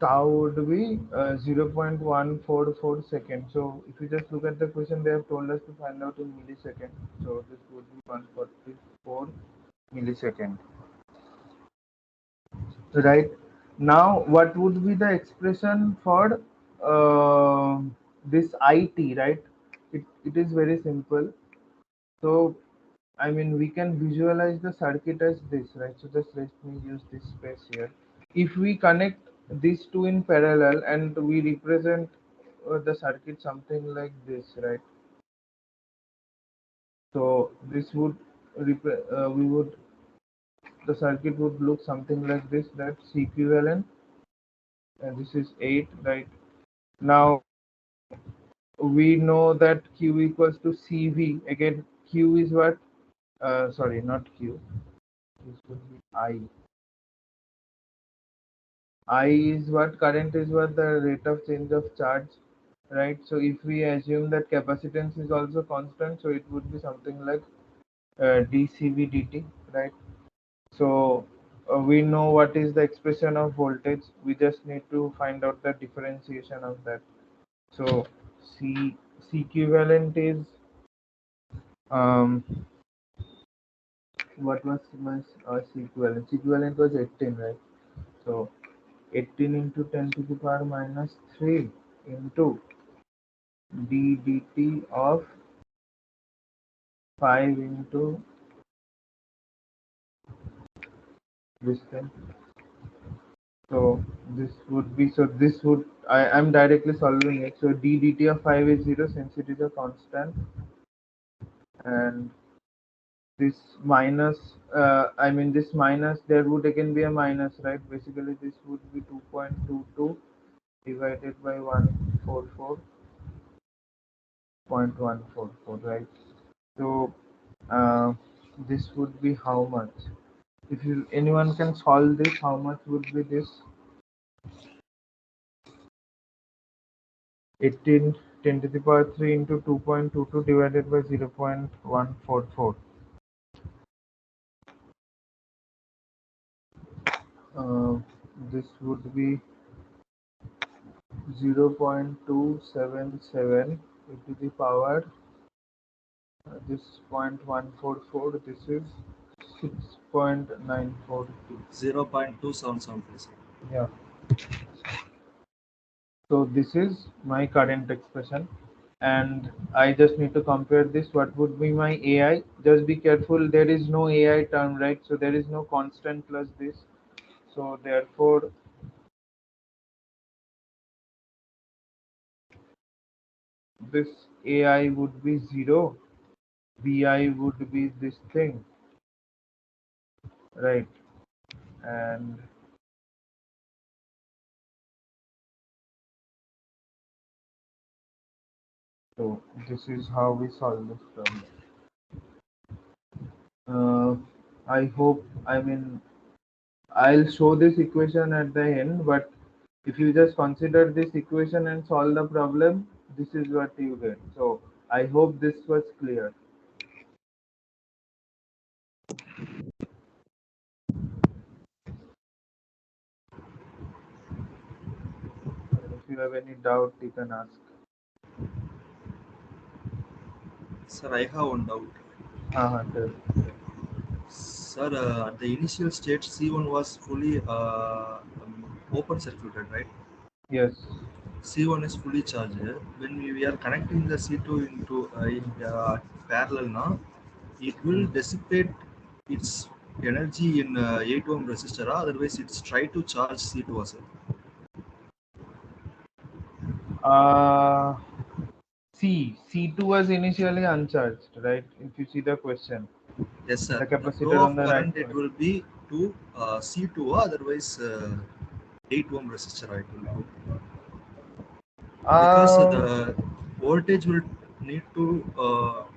S1: Tau would be 0.144 seconds. So if you just look at the question, they have told us to find out in milliseconds. So this would be 144 millisecond. Right. Now, what would be the expression for this IT, right? It is very simple. So, I mean, we can visualize the circuit as this, right? So just let me use this space here. If we connect these two in parallel and we represent the circuit something like this, right? So this would we would, the circuit would look something like this. That's equivalent, and this is 8, right? Now we know that Q equals to CV. Again, Q is what? sorry, not Q. This would be I. I is what current is what the rate of change of charge, right? So if we assume that capacitance is also constant, so it would be something like dCV dt, right? So we know what is the expression of voltage. We just need to find out the differentiation of that. So C equivalent is um, what was my C equivalent? C equivalent was 18, right? So 18 into 10 to the power minus 3 into d dt of 5 into this thing. So this would be, so this would, I'm directly solving it. So d dt of 5 is 0 since it is a constant, and this minus, I mean this minus, there would again be a minus, right? Basically this would be 2.22 divided by 144.144, right? So this would be how much? If you anyone can solve this, how much would be this? 18 10 to the power 3 into 2.22 divided by 0.144. Uh, this would be 0.277 into the power this 0.144. This is 6.942.
S3: 0.2773.
S1: Yeah. So this is my current expression, and I just need to compare this. What would be my AI? Just be careful. There is no AI term, right? So there is no constant plus this. So therefore, this AI would be 0. BI would be this thing, right? And so this is how we solve this problem. I hope, I mean, I'll show this equation at the end, but if you just consider this equation and solve the problem, this is what you get. So I hope this was clear. If you have any doubt, you can ask.
S3: Sir, I have one doubt.
S1: Tell.
S3: Sir, at the initial state, C1 was fully open circuited, right?
S1: Yes.
S3: C1 is fully charged. When we are connecting the C2 into in parallel now, it will dissipate its energy in 8 ohm resistor. Otherwise, it's try to charge C2 as well.
S1: Uh, C2 was initially uncharged, right? If you see the question,
S3: Yes, sir.
S1: the
S3: The
S1: capacitor
S3: flow
S1: on
S3: of
S1: the right
S3: current it
S1: side.
S3: will be to C2. Otherwise, 8 ohm resistor it will go. Because
S1: Um,
S3: the voltage will need to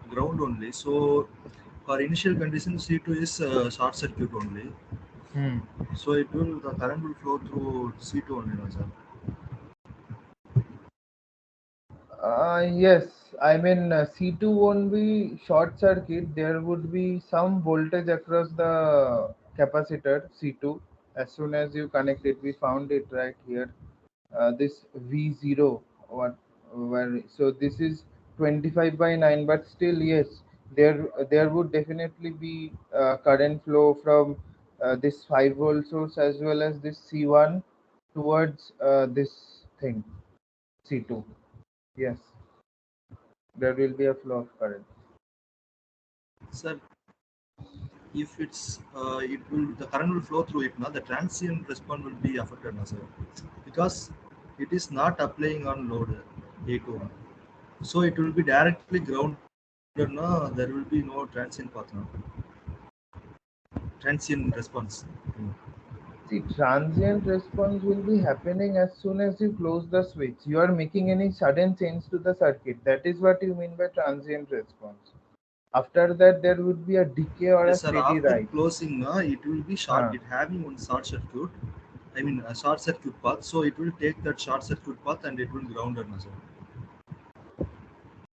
S3: ground only. So for initial condition, C2 is short circuit only.
S1: hmm.
S3: So it will the current will flow through C2 only, no, sir.
S1: Yes, I mean C2 won't be short circuit. There would be some voltage across the capacitor C2. As soon as you connect it, we found it right here. This V0, what, where, so this is 25 by 9, but still yes, there would definitely be current flow from this 5 volt source as well as this C1 towards this thing C2. Yes, there will be a flow of current.
S3: Sir, if it will the current will flow through it now, the transient response will be affected now, sir, because it is not applying on load A2. So it will be directly grounded now. There will be no transient path now. Transient response.
S1: See, transient response will be happening as soon as you close the switch. You are making any sudden change to the circuit. That is what you mean by transient response. After that, there would be a decay or a
S3: Yes, sir.
S1: steady
S3: After
S1: rise.
S3: closing, it will be short.
S1: Huh.
S3: It having one short circuit. I mean, a short circuit path. So it will take that short circuit path and it will ground it, sir.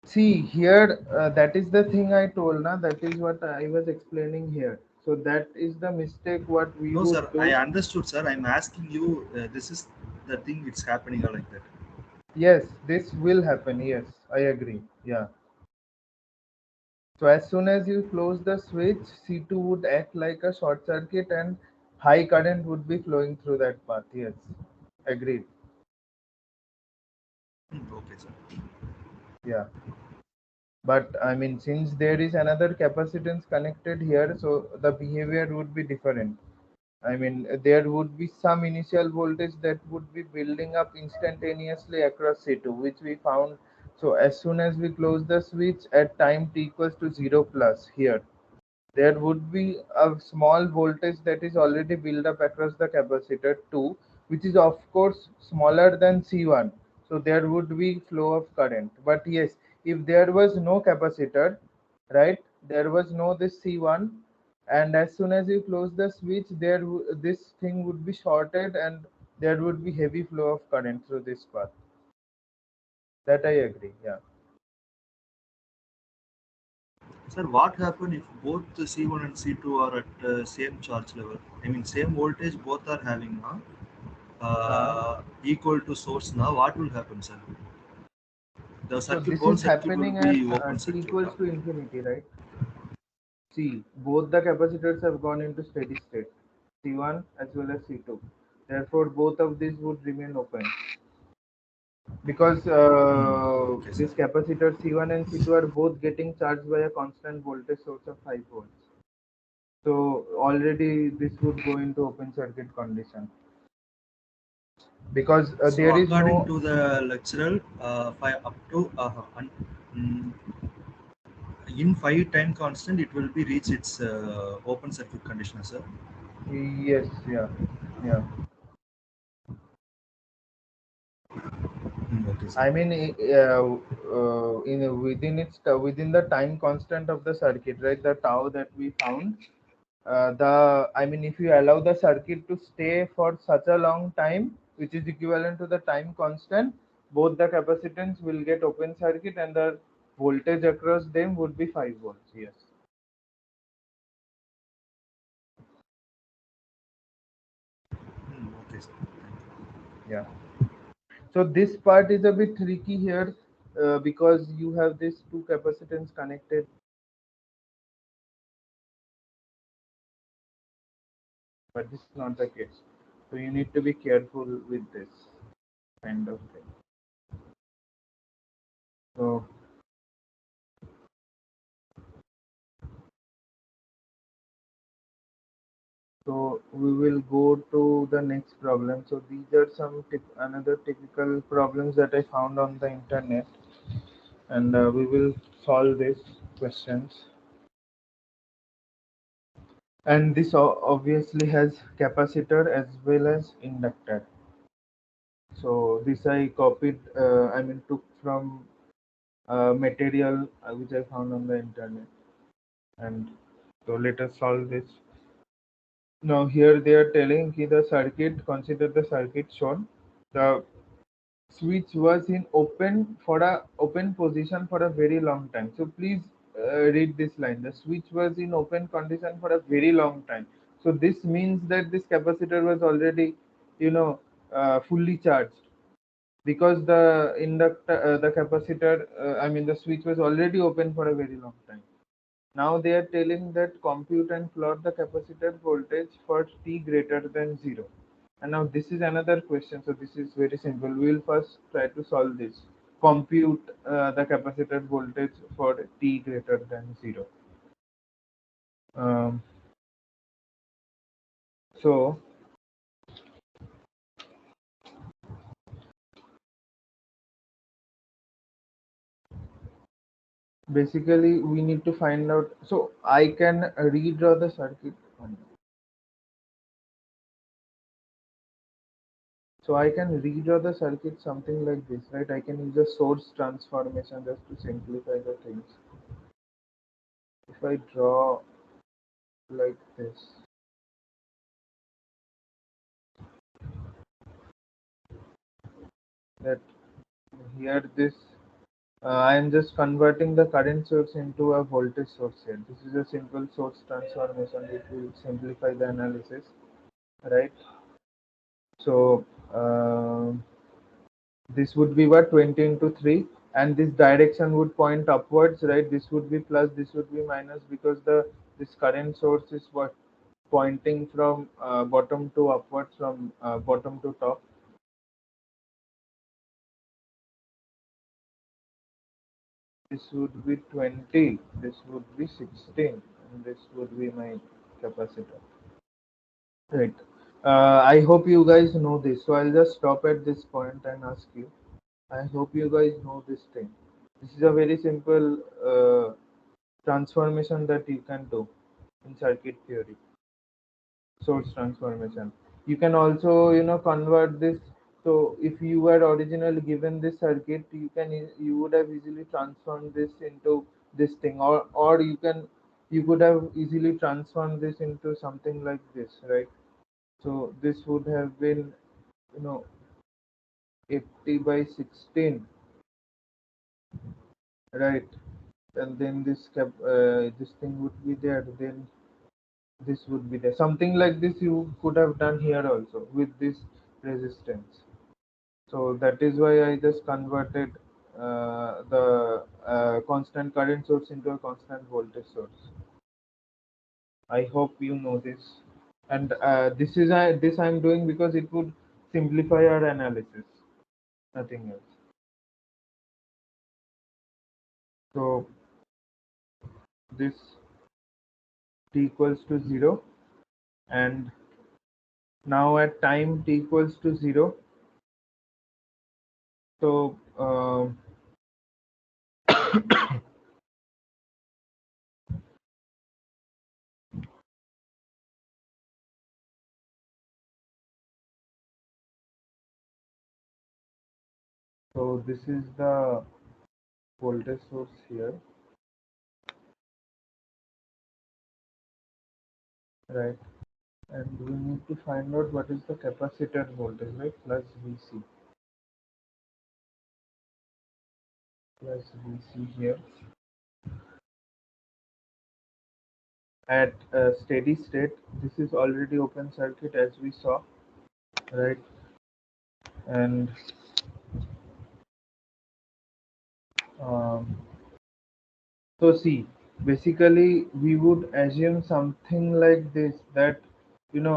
S1: See here, that is the thing I told na. That is what I was explaining here. So that is the mistake what we
S3: No,
S1: would
S3: sir. I
S1: do.
S3: understood, sir. I'm asking you. This is the thing. It's happening like that.
S1: Yes, this will happen. Yes, I agree. Yeah. So as soon as you close the switch, C2 would act like a short circuit and high current would be flowing through that path. Yes, agreed.
S3: Okay, sir.
S1: Yeah. But I mean, since there is another capacitance connected here, so the behavior would be different. I mean, there would be some initial voltage that would be building up instantaneously across C2, which we found. So as soon as we close the switch at time t equals to 0 plus here, there would be a small voltage that is already built up across the capacitor 2, which is of course smaller than C1. So there would be flow of current. But yes, if there was no capacitor, right, there was no this C1, and as soon as you close the switch, this thing would be shorted and there would be heavy flow of current through this path. That I agree. Yeah.
S3: Sir, what happen if both the C1 and C2 are at same charge level? I mean, same voltage both are having now,
S1: Uh,
S3: equal to source now. What will happen, sir? The
S1: so
S3: circuit,
S1: this
S3: whole
S1: is
S3: circuit will
S1: happening at
S3: be open
S1: t
S3: circuit.
S1: equals to infinity, right? See, both the capacitors have gone into steady state, C1 as well as C2. Therefore, both of these would remain open because
S3: Okay, sir.
S1: this capacitor C1 and C2 are both getting charged by a constant voltage source of 5 volts. So already this would go into open circuit condition because
S3: So
S1: there is
S3: according
S1: no.
S3: to the lecturer, up to mm, in 5 time constant, it will be reach its open circuit condition, sir.
S1: Yes, yeah, yeah.
S3: Okay, sir.
S1: I mean, in within the time constant of the circuit, right? The tau that we found, I mean, if you allow the circuit to stay for such a long time, which is equivalent to the time constant, both the capacitance will get open circuit and the voltage across them would be 5 volts. Yes.
S3: Okay, sir.
S1: Yeah. So this part is a bit tricky here because you have these two capacitance connected, but this is not the case. So you need to be careful with this kind of thing. So So we will go to the next problem. So these are some another typical problems that I found on the internet, and we will solve these questions. And this obviously has capacitor as well as inductor. So this I copied. I mean took from material which I found on the internet. And so let us solve this. Now here they are telling ki the circuit. Consider the circuit shown. The switch was in open position for a very long time. So please read this line. The switch was in open condition for a very long time. So this means that this capacitor was already, you know, fully charged because the capacitor, I mean, the switch was already open for a very long time. Now they are telling that compute and plot the capacitor voltage for t greater than 0. And now this is another question. So this is very simple. We will first try to solve this. Compute the capacitor voltage for t greater than 0. Um, so basically we need to find out. So I can redraw the circuit. So I can redraw the circuit something like this, right? I can use a source transformation just to simplify the things. if I draw like this, that here this I am just converting the current source into a voltage source here. This is a simple source transformation which will simplify the analysis, right? So this would be what, 20 into 3, and this direction would point upwards, right? This would be plus, this would be minus, because the this current source is what, pointing from bottom to upwards, from bottom to top. This would be 20, this would be 16, and this would be my capacitor, right? I hope you guys know this, so I'll just stop at this point and ask you, I hope you guys know this thing. This is a very simple transformation that you can do in circuit theory, source transformation. You can also, convert this. So if you were originally given this circuit, you would have easily transformed this into this thing, or you could have easily transformed this into something like this, right? So this would have been, you know 80 by 16, right? And then this thing would be there, then this would be there, something like this you could have done here also with this resistance. So that is why I just converted the constant current source into a constant voltage source. I hope you know this, and this I'm doing because it would simplify our analysis, nothing else. So this t equals to 0, and now at time t equals to 0, so so this is the voltage source here, right? And we need to find out what is the capacitor voltage, right? Plus Vc, plus Vc here at steady state. This is already open circuit as we saw, right? And um, so see, basically we would assume something like this, that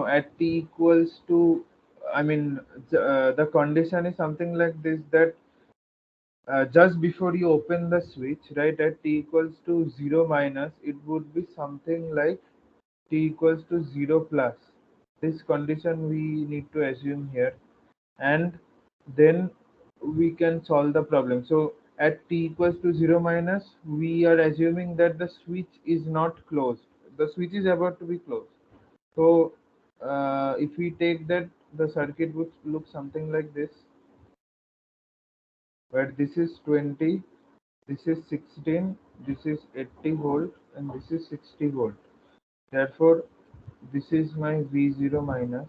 S1: at t equals to, I mean, the condition is something like this, that just before you open the switch, right, at t equals to 0 minus, it would be something like t equals to 0 plus. This condition we need to assume here, and then we can solve the problem. So at t equals to 0 minus, we are assuming that the switch is not closed. The switch is about to be closed. So if we take that, the circuit would look something like this, where this is 20, this is 16, this is 80 volt, and this is 60 volt. Therefore, this is my V0 minus,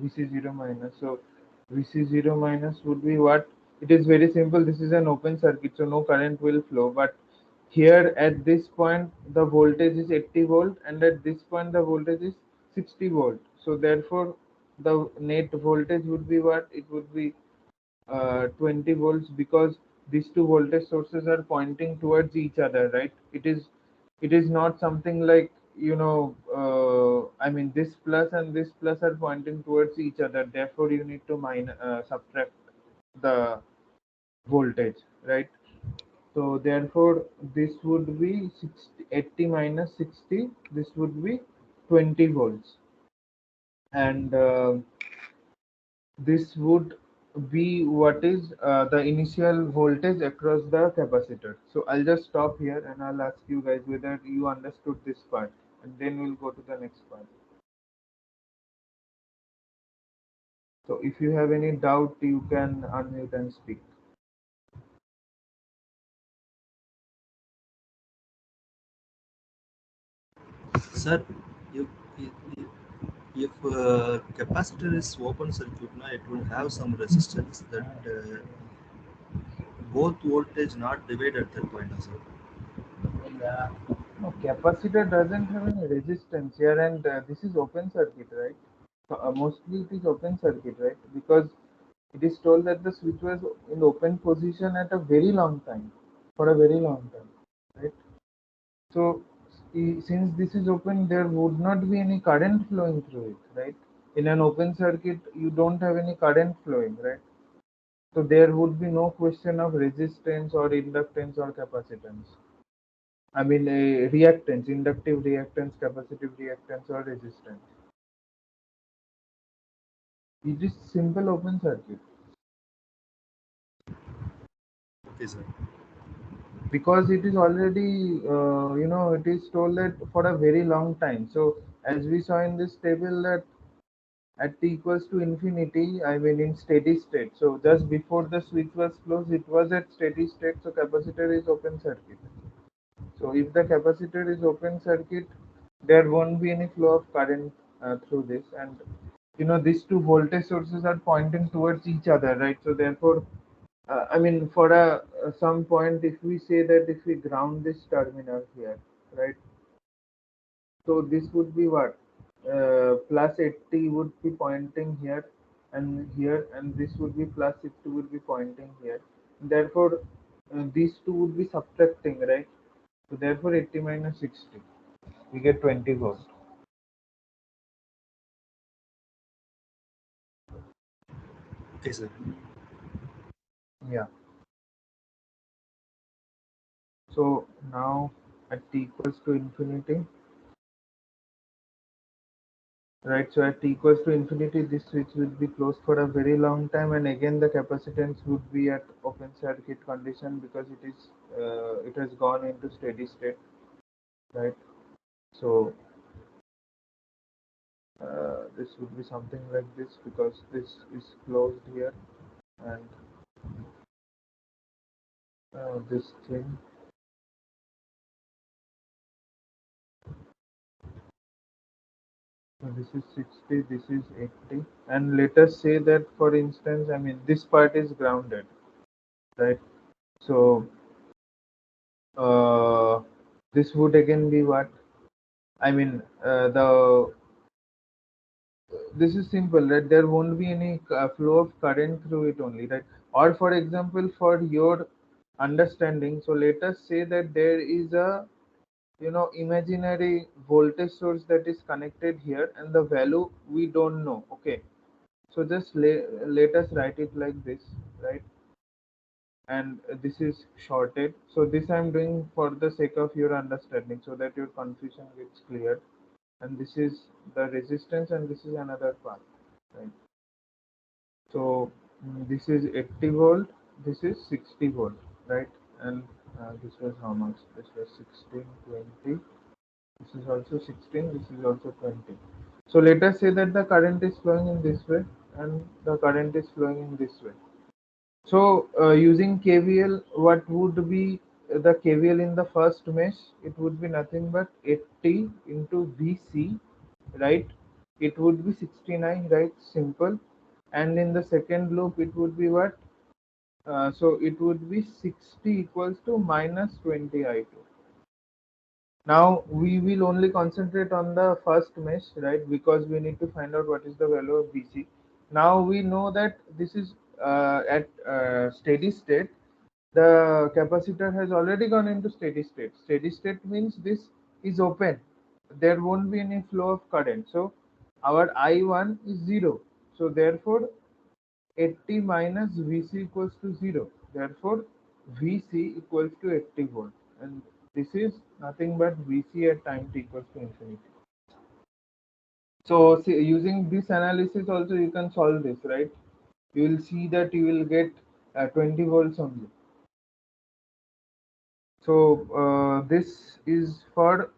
S1: Vc0 minus. So Vc0 minus would be what? It is very simple. This is an open circuit, so no current will flow. But here at this point, the voltage is 80 volt, and at this point, the voltage is 60 volt. So therefore, the net voltage would be what? It would be 20 volts, because these two voltage sources are pointing towards each other, right? It is not something like, I mean, this plus and this plus are pointing towards each other, therefore you need to subtract the voltage, right? So therefore this would be 60, 80 minus 60, this would be 20 volts, and this would be what is the initial voltage across the capacitor. So I'll just stop here and I'll ask you guys whether you understood this part, and then we'll go to the next part. So if you have any doubt, you can unmute and speak.
S3: Sir, if if capacitor is open circuit, now it will have some resistance that both voltage not divided at that point as well.
S1: No, capacitor doesn't have any resistance here, and this is open circuit, right? So, mostly it is open circuit, right? Because it is told that the switch was in open position at a very long time, for a very long time, right? So, since this is open, there would not be any current flowing through it, right? In an open circuit, you don't have any current flowing, right? So there would be no question of resistance or inductance or capacitance. I mean, reactance, inductive reactance, capacitive reactance, or resistance. It is simple open circuit
S3: Okay, sir.
S1: because it is already, it is told that for a very long time. So as we saw in this table that at t equals to infinity, I mean in steady state. So just before the switch was closed, it was at steady state. So capacitor is open circuit. So if the capacitor is open circuit, there won't be any flow of current through this, and these two voltage sources are pointing towards each other, right? So therefore, I mean, for some point, if we say that if we ground this terminal here, right? So this would be what plus 80 would be pointing here, and this would be plus 60 would be pointing here. Therefore, these two would be subtracting, right? So therefore 80 minus 60, we get 20 volts.
S3: Okay, sir.
S1: Yeah. So now at t equals to infinity, right? So at t equals to infinity, this switch will be closed for a very long time, and again the capacitance would be at open circuit condition because it has gone into steady state, right? So this would be something like this because this is closed here, and this thing. So this is 60, this is 80, and let us say that for instance, I mean this part is grounded, right? So this would again be what? I mean the this is simple, right? There won't be any flow of current through it only, right? Or for example, for your understanding, so let us say that there is a imaginary voltage source that is connected here, and the value we don't know. Okay, so just let us write it like this, right? And this is shorted. So this I'm doing for the sake of your understanding so that your confusion gets cleared. And this is the resistance, and this is another part, right? So this is 80 volt, this is 60 volt, right? And this was how much? This was 16, 20. This is also 16, this is also 20. So let us say that the current is flowing in this way and the current is flowing in this way. So using KVL, what would be the KVL in the first mesh? It would be nothing but 80 into VC, right? It would be 69, right? Simple. And in the second loop, it would be what? So it would be 60 equals to minus 20 I2. Now we will only concentrate on the first mesh, right? Because we need to find out what is the value of VC. Now we know that this is at steady state. The capacitor has already gone into steady state. Steady state means this is open. There won't be any flow of current. So our I1 is 0. So therefore 80 minus Vc equals to 0. Therefore, Vc equals to 80 volt. And this is nothing but Vc at time t equals to infinity. So, see, using this analysis also you can solve this, right? You will see that you will get 20 volts only. So, this is for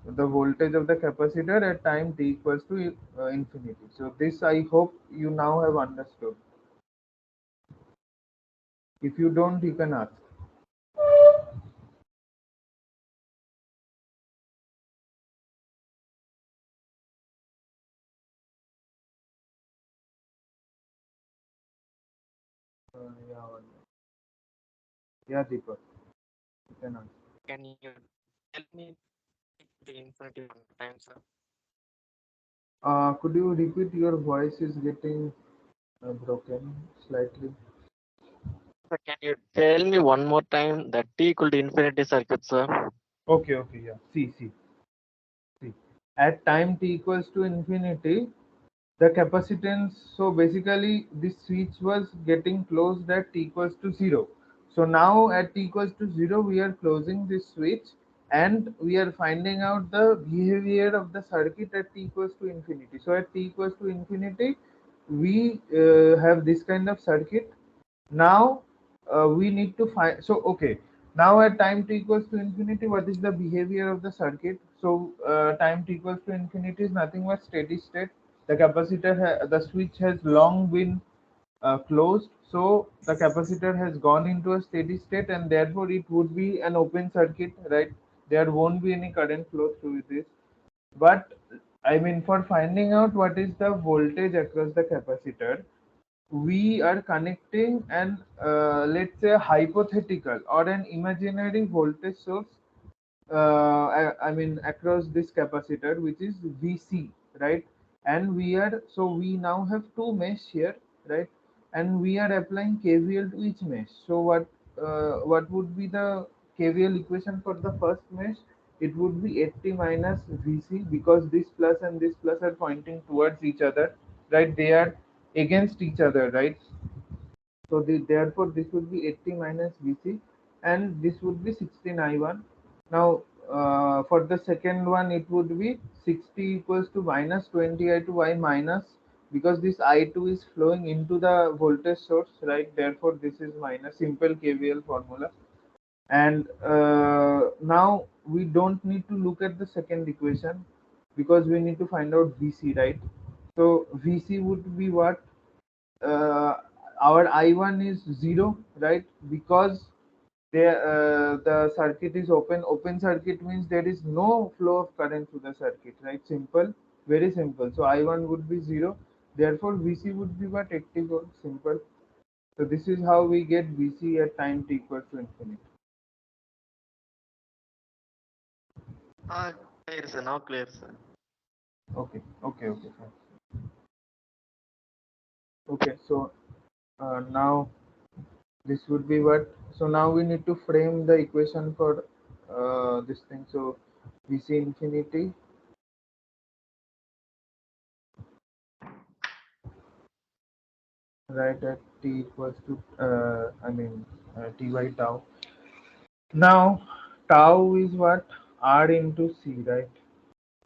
S1: the voltage of the capacitor at time t equals to infinity. So, this I hope you now have understood. If you don't, you can ask. Yeah, yeah, Deepak. You can answer.
S2: Can you tell me the infinity one more time, sir?
S1: Could you repeat? Your voice is getting broken slightly.
S2: Sir, can you tell me one more time that T equal to infinity circuit, sir?
S1: Okay, okay, yeah. See. At time t equals to infinity, the capacitance, so basically this switch was getting closed at t equals to 0. So now at t equals to 0 we are closing this switch and we are finding out the behavior of the circuit at t equals to infinity. So at t equals to infinity we have this kind of circuit. Now we need to find, so okay, now at time t equals to infinity, what is the behavior of the circuit? So time t equals to infinity is nothing but steady state. The the switch has long been closed, so the capacitor has gone into a steady state and therefore it would be an open circuit, right? There won't be any current flow through this. But I mean, for finding out what is the voltage across the capacitor, we are connecting an let's say a hypothetical or an imaginary voltage source, I mean across this capacitor, which is VC, right? And we are, so we now have two mesh here, right? And we are applying KVL to each mesh. So what would be the KVL equation for the first mesh? It would be 80 minus VC, because this plus and this plus are pointing towards each other, right? They are against each other, right? So therefore this would be 80 minus VC and this would be 16 I1. Now for the second one it would be 60 equals to minus 20 I2 I minus, because this I2 is flowing into the voltage source, right? Therefore this is minus, simple KVL formula. And now we don't need to look at the second equation because we need to find out VC, right? So VC would be what? uh, our I1 is 0, right? Because the circuit is open. Open circuit means there is no flow of current through the circuit, right? Simple, very simple. So I1 would be 0. Therefore, VC would be what? 80 volts. Simple. So this is how we get VC at time t equals to infinity.
S2: Ah, clear, sir. Now clear, sir.
S1: Okay, okay, fine. Okay, so now this would be what, so now we need to frame the equation for this thing. So VC infinity, right, at t equals to I mean t by tau. Now tau is what? R into C, right?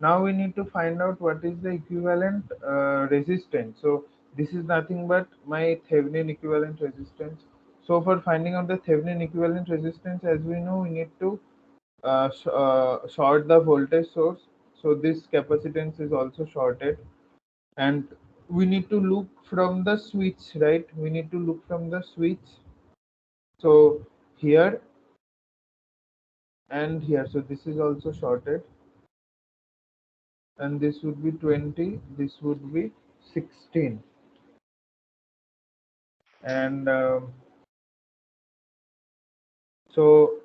S1: Now we need to find out what is the equivalent resistance. So this is nothing but my Thevenin equivalent resistance. So for finding out the Thevenin equivalent resistance, as we know, we need to short the voltage source. So this capacitance is also shorted, and we need to look from the switch, right? We need to look from the switch. So here and here. So this is also shorted, and this would be 20. This would be 16, and so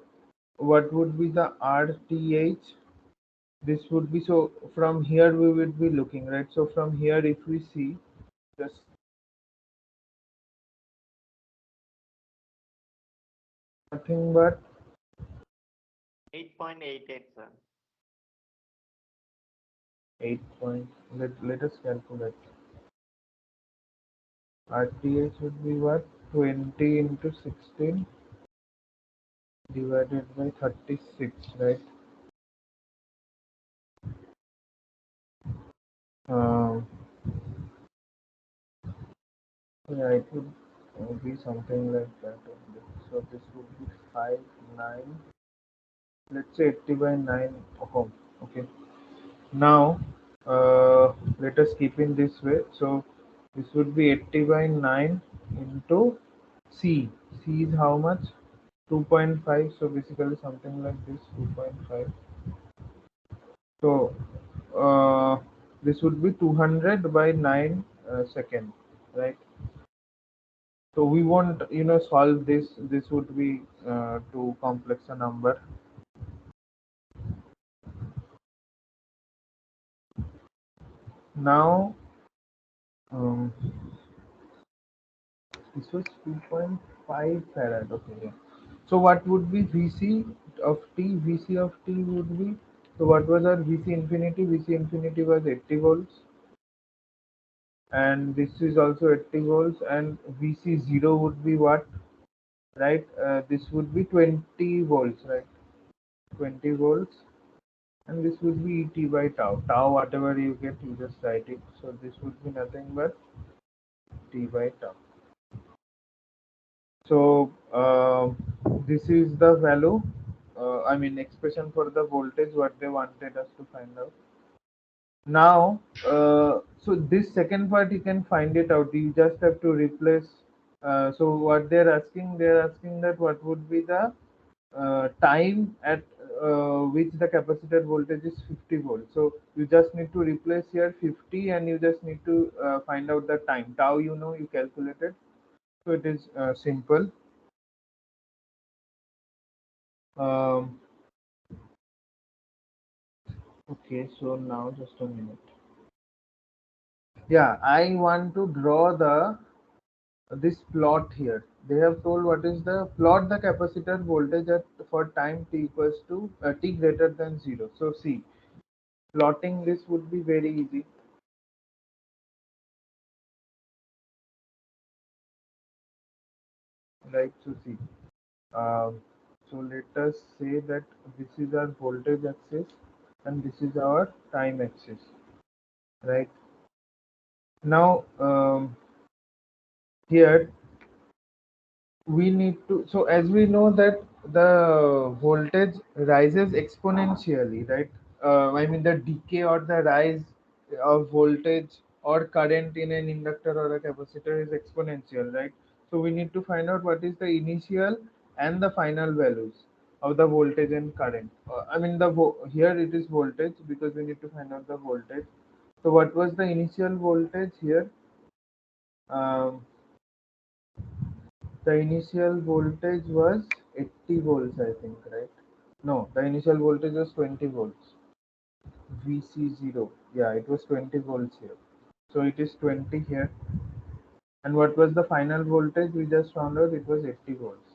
S1: what would be the RTH? This would be, so from here we would be looking, right? So from here if we see, just nothing but
S2: 8.88, sir.
S1: 8 point, let us calculate. RTH would be what? 20 into 16 divided by 36, right? Um, yeah, it would be something like that only. So this would be 5, 9, let's say 80 by 9 ohm. Okay. Now, let us keep in this way. So this would be 80 by 9 into C. C is how much? 2.5. So basically something like this, 2.5. So this would be 200 by 9 second, right? So we won't, solve this. This would be too complex a number. Now, um, this was 2.5 farad. Okay, yeah. So what would be VC of t? VC of t would be, so what was our VC infinity? VC infinity was 80 volts, and this is also 80 volts, and VC 0 would be what, right? This would be 20 volts, right? 20 volts, and this would be ET by tau. Tau, whatever you get, you just write it. So this would be nothing but T by tau. So this is the value, I mean expression for the voltage what they wanted us to find out. Now, so this second part you can find it out. You just have to replace. So what they're asking that what would be the time at which the capacitor voltage is 50 volts. So you just need to replace here 50, and you just need to find out the time. Tau, you calculated. So it is simple. Um, okay, so now just a minute. Yeah, I want to draw the this plot here. They have told what is the plot the capacitor voltage at for time t equals to t greater than 0. So see, plotting this would be very easy, right? So see, um, so let us say that this is our voltage axis and this is our time axis, right? Now here we need to, so as we know that the voltage rises exponentially, right? I mean the decay or the rise of voltage or current in an inductor or a capacitor is exponential, right? So we need to find out what is the initial and the final values of the voltage and current. I mean here it is voltage because we need to find out the voltage. So what was the initial voltage here? um, The initial voltage was 80 volts, I think, right? No, the initial voltage was 20 volts. VC0. Yeah, it was 20 volts here. So it is 20 here. And what was the final voltage? We just found out it was 80 volts.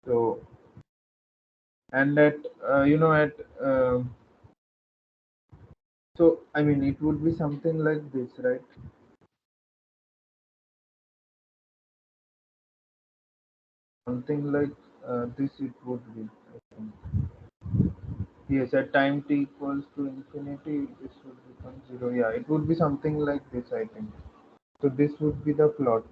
S1: So, and at, at, so I mean, it would be something like this, right? Something like this it would be, I think. Yes, at time t equals to infinity, this would become 0. Yeah, it would be something like this, I think. So this would be the plot.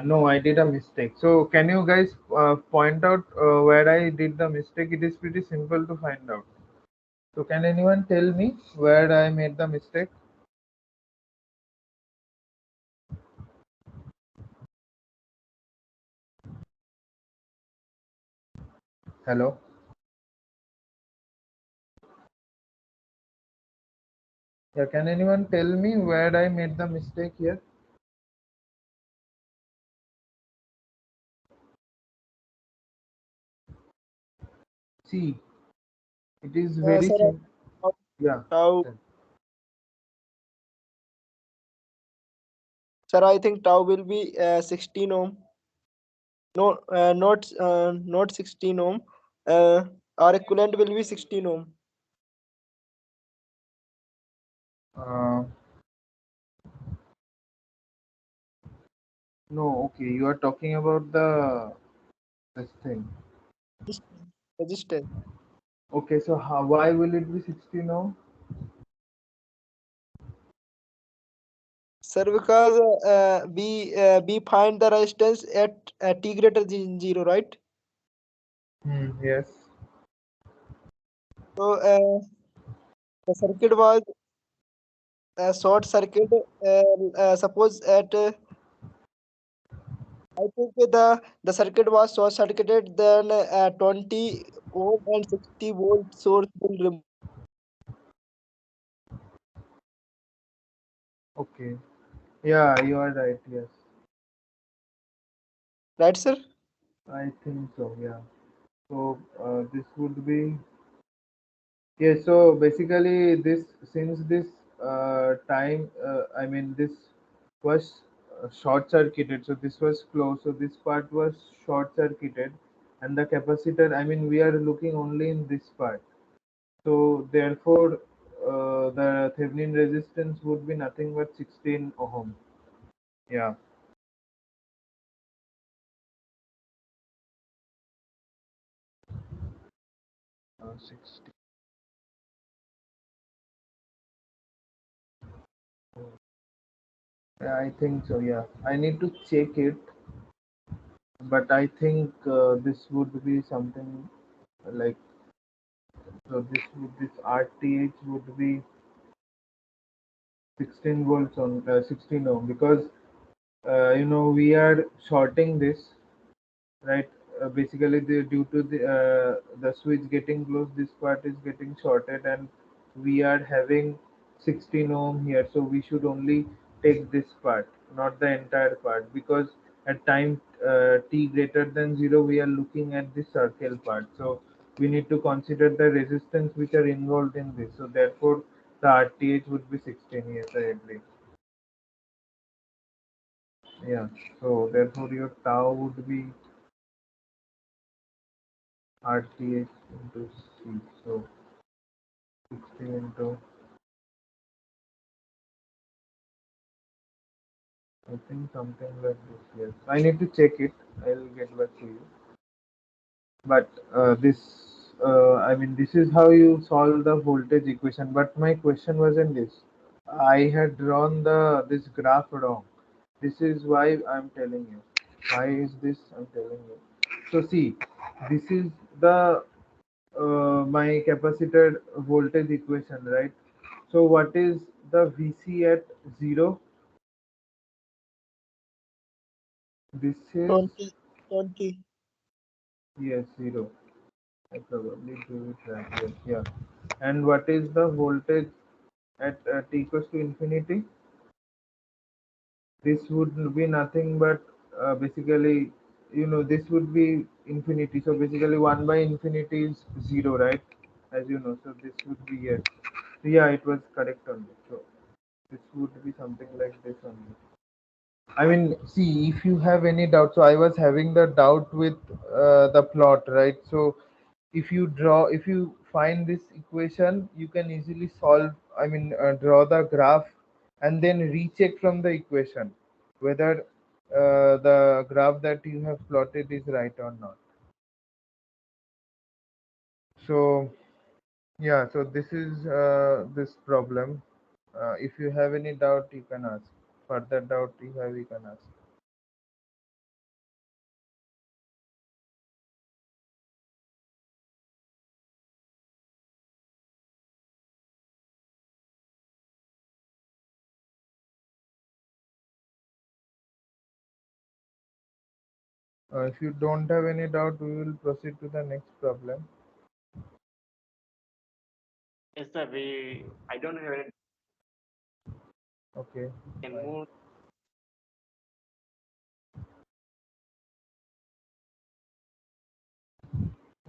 S1: No, I did a mistake. So can you guys point out where I did the mistake? It is pretty simple to find out. So can anyone tell me where I made the mistake? Hello? Yeah, can anyone tell me where I made the mistake here? See, it is very
S4: Sir,
S1: simple. Yeah.
S4: tau, sir, I think tau will be 16 ohm. No, not 16 ohm. Our equivalent will be 16 ohm.
S1: Uh, no, okay. You are talking about the this thing.
S4: Resistance.
S1: Okay, so why will it be 60 now?
S4: Sir, because we find the resistance at t greater than 0, right?
S1: Yes.
S4: So the circuit was a short circuit. Suppose at I think the circuit was short circuited, then 20 ohm and 60-volt source will remove.
S1: Okay. Yeah, you are right. Yes,
S4: Right, sir?
S1: I think so. Yeah. So this would be, yeah. So basically, this since this time, I mean this was short circuited. So this was closed. So this part was short circuited, and the capacitor. I mean, we are looking only in this part. So therefore, the Thevenin resistance would be nothing but 16 ohm. Yeah. 60. Yeah, I think so. Yeah, I need to check it, but I think this would be something like, so this RTH would be 16 volts on 16 ohm, because we are shorting this, right? Basically, due to the switch getting closed, this part is getting shorted, and we are having 16 ohm here. So we should only take this part, not the entire part, because at time t greater than 0, we are looking at the circle part. So we need to consider the resistance which are involved in this. So therefore, the RTH would be 16. Yes, I agree. Yeah. So therefore, your tau would be RTH into C. So 60 into, I think something like this. Yes, I need to check it. I'll get back to you. But I mean, this is how you solve the voltage equation. But my question wasn't this. I had drawn this graph wrong. This is why I'm telling you. Why is this? I'm telling you. So see, this is the my capacitor voltage equation, right? So what is the VC at 0? This is,
S4: 20, 20.
S1: yes, 0. I probably do it right. Yes, yeah. And what is the voltage at t equals to infinity? This would be nothing but basically, this would be infinity. So basically, 1 by infinity is 0, right? As you know. So this would be yes. Yeah, it was correct only. So this would be something like this only. I mean, see, if you have any doubt, so I was having the doubt with the plot, right? So if you find this equation, you can easily solve, I mean, draw the graph and then recheck from the equation whether the graph that you have plotted is right or not. So, yeah, so this is this problem. If you have any doubt, you can ask. Further doubt you have, you can ask. If you don't have any doubt, we will proceed to the next problem.
S2: Yes, sir. I don't have any.
S1: Okay,
S2: Can
S1: fine.
S2: move.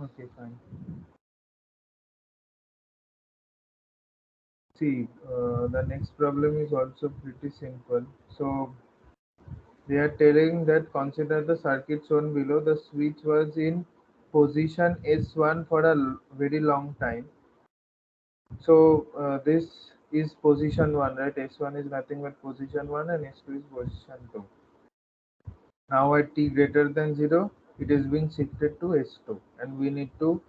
S1: Okay, fine. See, the next problem is also pretty simple. So they are telling that consider the circuit shown below. The switch was in position S1 for a very long time. So this is position 1, right? S1 is nothing but position 1 and S2 is position 2. Now at t greater than 0, it is being shifted to S2, and we need to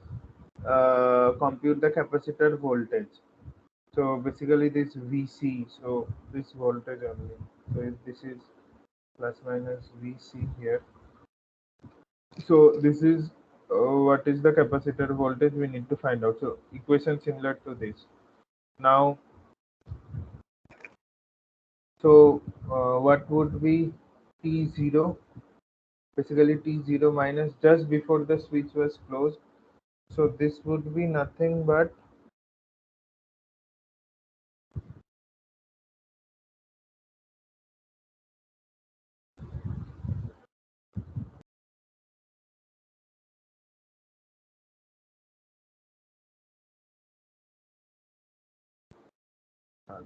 S1: compute the capacitor voltage. So basically this VC, so this voltage only. So if this is plus minus VC here. So this is what is the capacitor voltage we need to find out. So equation similar to this. Now, so what would be T0? basically T0 minus just before the switch was closed. So this would be nothing but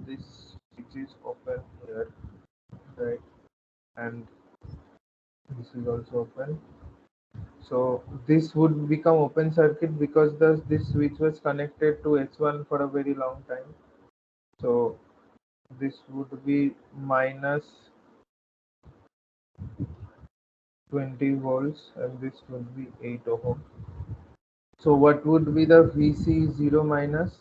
S1: this switch is open here, right? And this is also open. So this would become open circuit because this switch was connected to S1 for a very long time. So this would be minus 20 volts and this would be 8 ohm. So what would be the VC0 minus?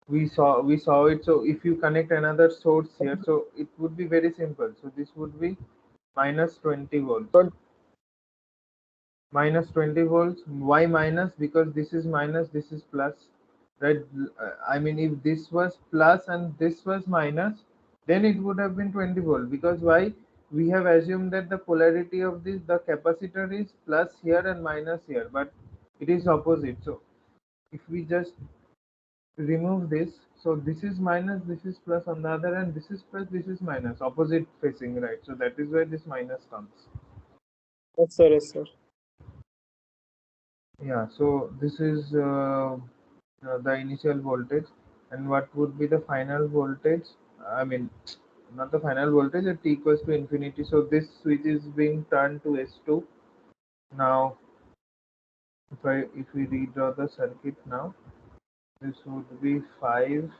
S1: We saw it. So if you connect another source here, so it would be very simple. So this would be minus 20 volts. Minus 20 volts. Why minus? Because this is minus, this is plus, right? I mean, if this was plus and this was minus, then it would have been 20 volt. Because why? We have assumed that the polarity of this, the capacitor is plus here and minus here, but it is opposite. So if we just remove this, so this is minus, this is plus on the other end, this is plus, this is minus, opposite facing, right? So that is where this minus comes.
S4: Yes, sir. Yes, sir.
S1: Yeah, so this is the initial voltage, and what would be the final voltage? I mean, not the final voltage at t equals to infinity. So this switch is being turned to S2. Now, if we redraw the circuit now, this would be 5,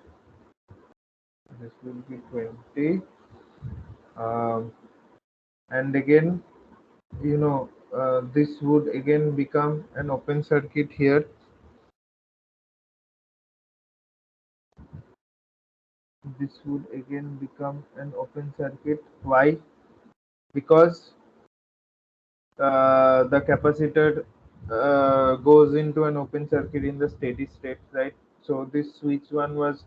S1: this will be 20, um, and again, this would again become an open circuit here. This would again become an open circuit. Why? Because the capacitor goes into an open circuit in the steady state, right? So this switch 1 was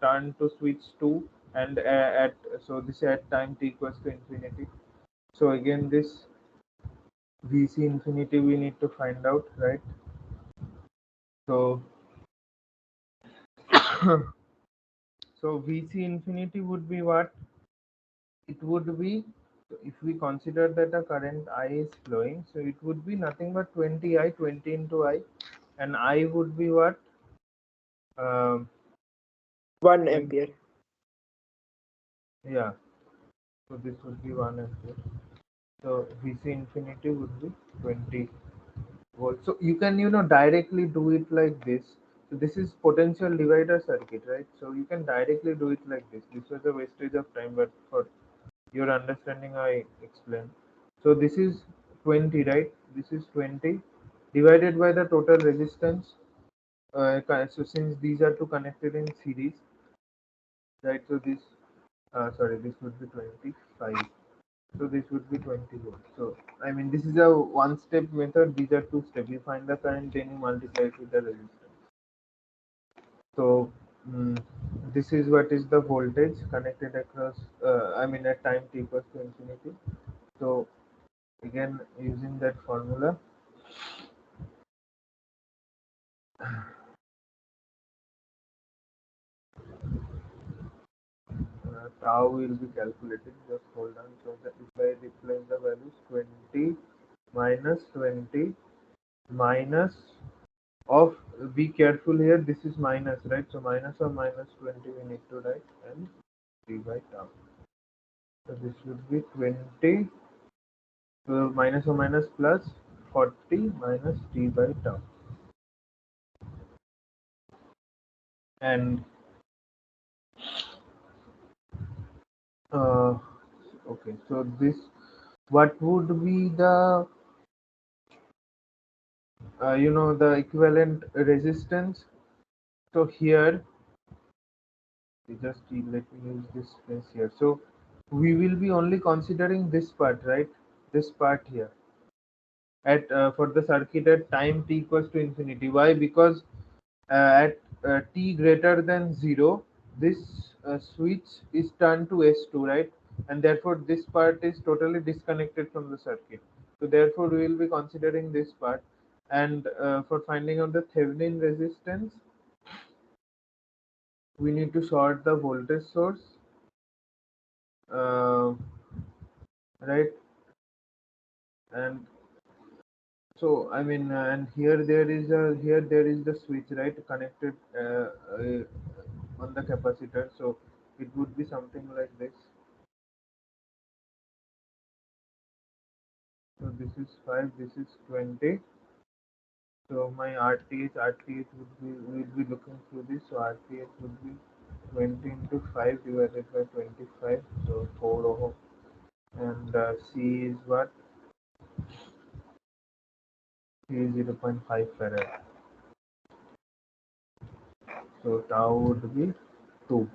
S1: turned to switch 2, and at so this at time t equals to infinity. So again this VC infinity we need to find out, right? So so VC infinity would be what? It would be, if we consider that a current I is flowing, so it would be nothing but 20 I, 20 into I, and I would be what? Um,
S4: 1
S1: 20,
S4: ampere.
S1: yeah. So this would be 1 ampere. So VC infinity would be 20 volts. So you can directly do it like this. So this is potential divider circuit, right? So you can directly do it like this. This was a wastage of time, but for your understanding I explained. So this is 20, right? This is 20 divided by the total resistance. So since these are two connected in series, right? So this sorry, this would be 25. So this would be 20 volts. So I mean, this is a one-step method. These are two steps. You find the current, then you multiply it with the resistance. So this is what is the voltage connected across. I mean, at time t equals to infinity. So again, using that formula, tau will be calculated. Just hold on. So that if I replace the values, 20 minus 20 minus of, be careful here, this is minus, right? So minus of minus 20 we need to write, and 3 by tau. So this would be 20, so minus of minus plus 40 minus t by tau. And uh, okay, so this, what would be the the equivalent resistance? So here, just let me use this place here. So we will be only considering this part, right? This part here at for the circuit at time t equals to infinity. Why? Because at t greater than 0, this switch is turned to S2, right? And therefore this part is totally disconnected from the circuit. So therefore we will be considering this part. And for finding out the Thevenin resistance, we need to short the voltage source, uh, right? And so I mean, and here there is the switch, right, connected on the capacitor. So it would be something like this. So this is 5, this is 20. So my RTH would be, we'll be looking through this. So RTH would be 20 into 5 divided by 25. So 4 ohm. And C is what? C is 0.5 farad. So tau would be 2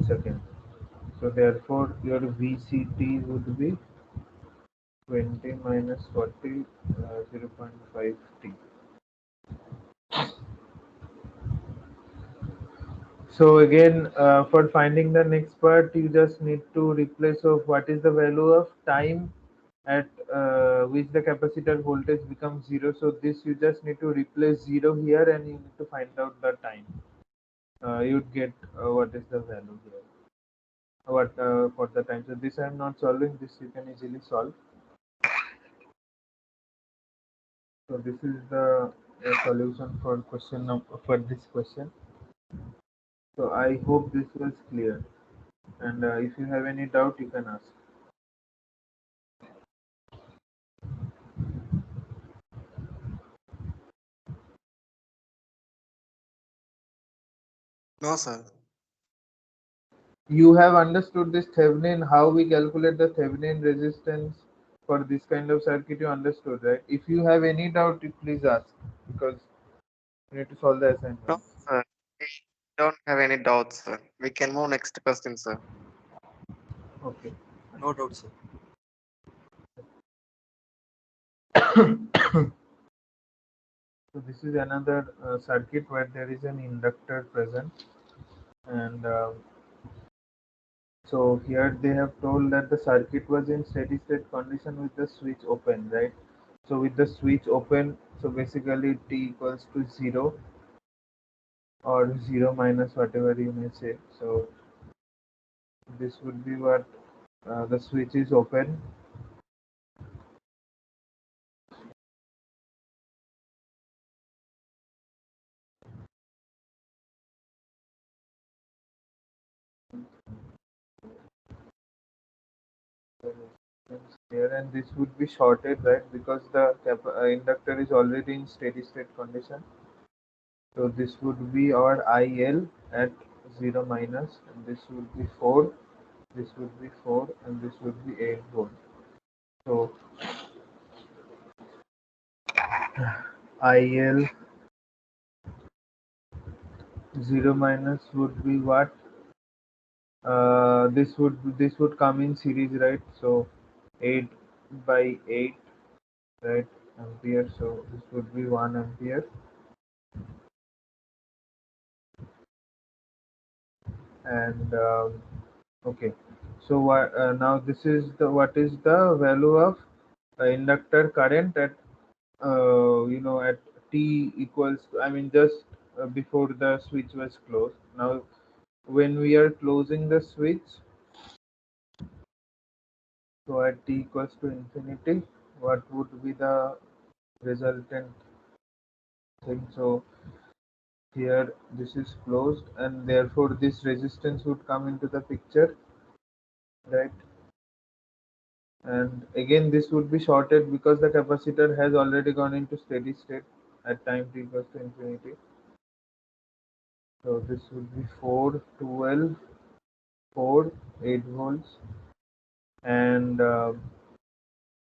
S1: seconds. So therefore your VCT would be 20 minus 40, 0.5 T. So again, for finding the next part, you just need to replace of what is the value of time at which the capacitor voltage becomes 0. So this you just need to replace 0 here, and you need to find out the time. You'd get what is the value here. What for the time. So this I am not solving. This you can easily solve. So this is the solution for for this question. So I hope this was clear. And if you have any doubt, you can ask.
S2: No, sir.
S1: You have understood this Thevenin, how we calculate the Thevenin resistance for this kind of circuit. You understood, right? If you have any doubt, you please ask, because you need to solve the
S2: No,
S1: assignment.
S2: sir. We don't have any doubts, sir. We can move next question, sir.
S1: Okay.
S3: No doubt, sir.
S1: So this is another circuit where there is an inductor present, and so here they have told that the circuit was in steady state condition with the switch open, right? So with the switch open, so basically t equals to 0 or 0 minus whatever you may say. So this would be what the switch is open. Here, and this would be shorted, right, because the inductor is already in steady state condition. So this would be our IL at 0 minus, and this would be 4, this would be 4, and this would be 8 volt. So IL 0 minus would be what? This would come in series, right? So 8 by 8, right, ampere. So this would be 1 ampere. And okay, so now this is the what is the value of inductor current at at t equals to, I mean, just before the switch was closed. Now when we are closing the switch, so at t equals to infinity, what would be the resultant thing? So here this is closed, and therefore this resistance would come into the picture, right? And again this would be shorted because the capacitor has already gone into steady state at time t equals to infinity. So this would be 4, 12, 4, 8 volts. And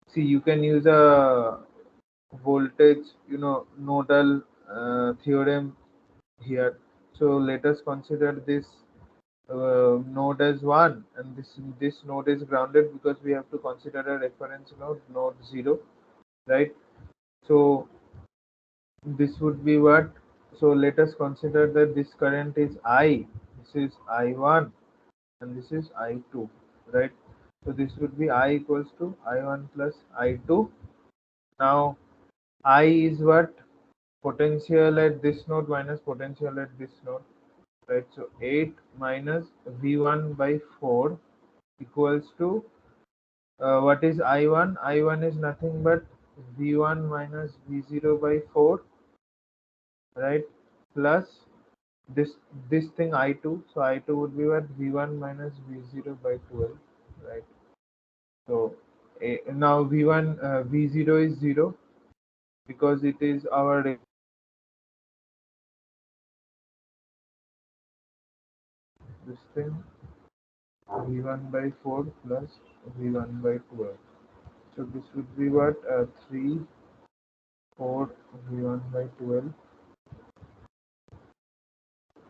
S1: see, you can use a voltage, nodal theorem here. So let us consider this node as 1, and this node is grounded because we have to consider a reference node 0, right? So this would be what? So let us consider that this current is I, this is I1, and this is I2, right? So this would be I equals to I1 plus I2, Now I is what? Potential at this node minus potential at this node, right? So 8 minus V1 by 4 equals to what is I1? I1 is nothing but V1 minus V0 by 4, right? Plus this this thing I2. So I2 would be what? V1 minus V0 by 12, right? So now V1 V0 is 0 because it is our this thing V1 by 4 plus V1 by 12. So this would be what? 3, 4 V1 by 12,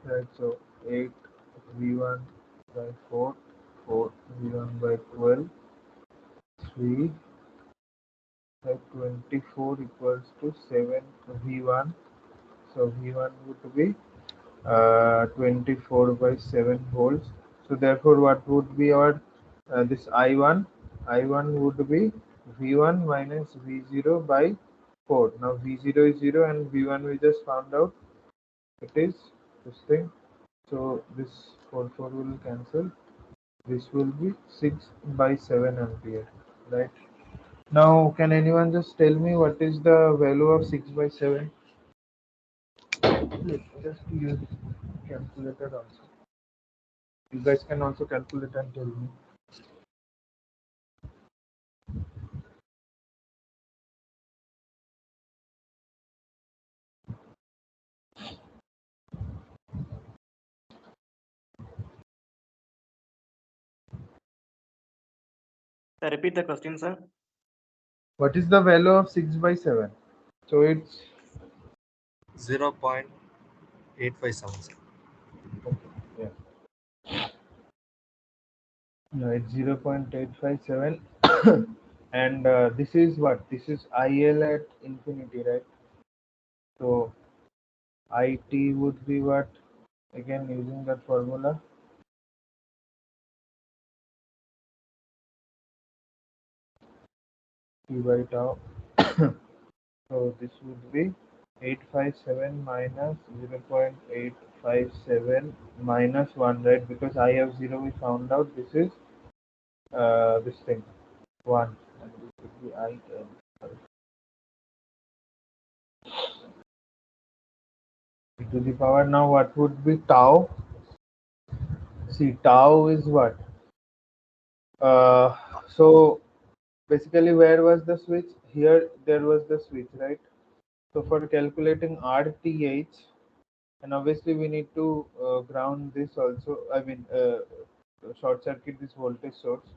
S1: right? So 8 V1 by 4, 4 V1 by 12, 3, right? 24 equals to 7 V1. So V1 would be 24 by 7 volts. So therefore, what would be our this I1? I1 would be V1 minus V0 by 4. Now V0 is 0 and V1 we just found out it is this thing. So this 4 will cancel. This will be 6 by 7 ampere, right? Now can anyone just tell me what is the value of 6 by 7? Just use calculator also. You guys can also calculate and tell me.
S2: Repeat the question, sir.
S1: What is the value of 6 by 7? So it's
S3: 0.857.
S1: yeah, no, it's 0.857 and this is what? This is IL at infinity, right? So IT would be what? Again using that formula. T by tau. So this would be 857 minus 0.857 minus 1, right? Because I have 0 we found out this is this thing 1 and this would be IL. E to the power. Now what would be tau? See, tau is what? So basically where was the switch? Here there was the switch, right? So for calculating RTH, and obviously we need to ground this also, I mean short circuit this voltage source.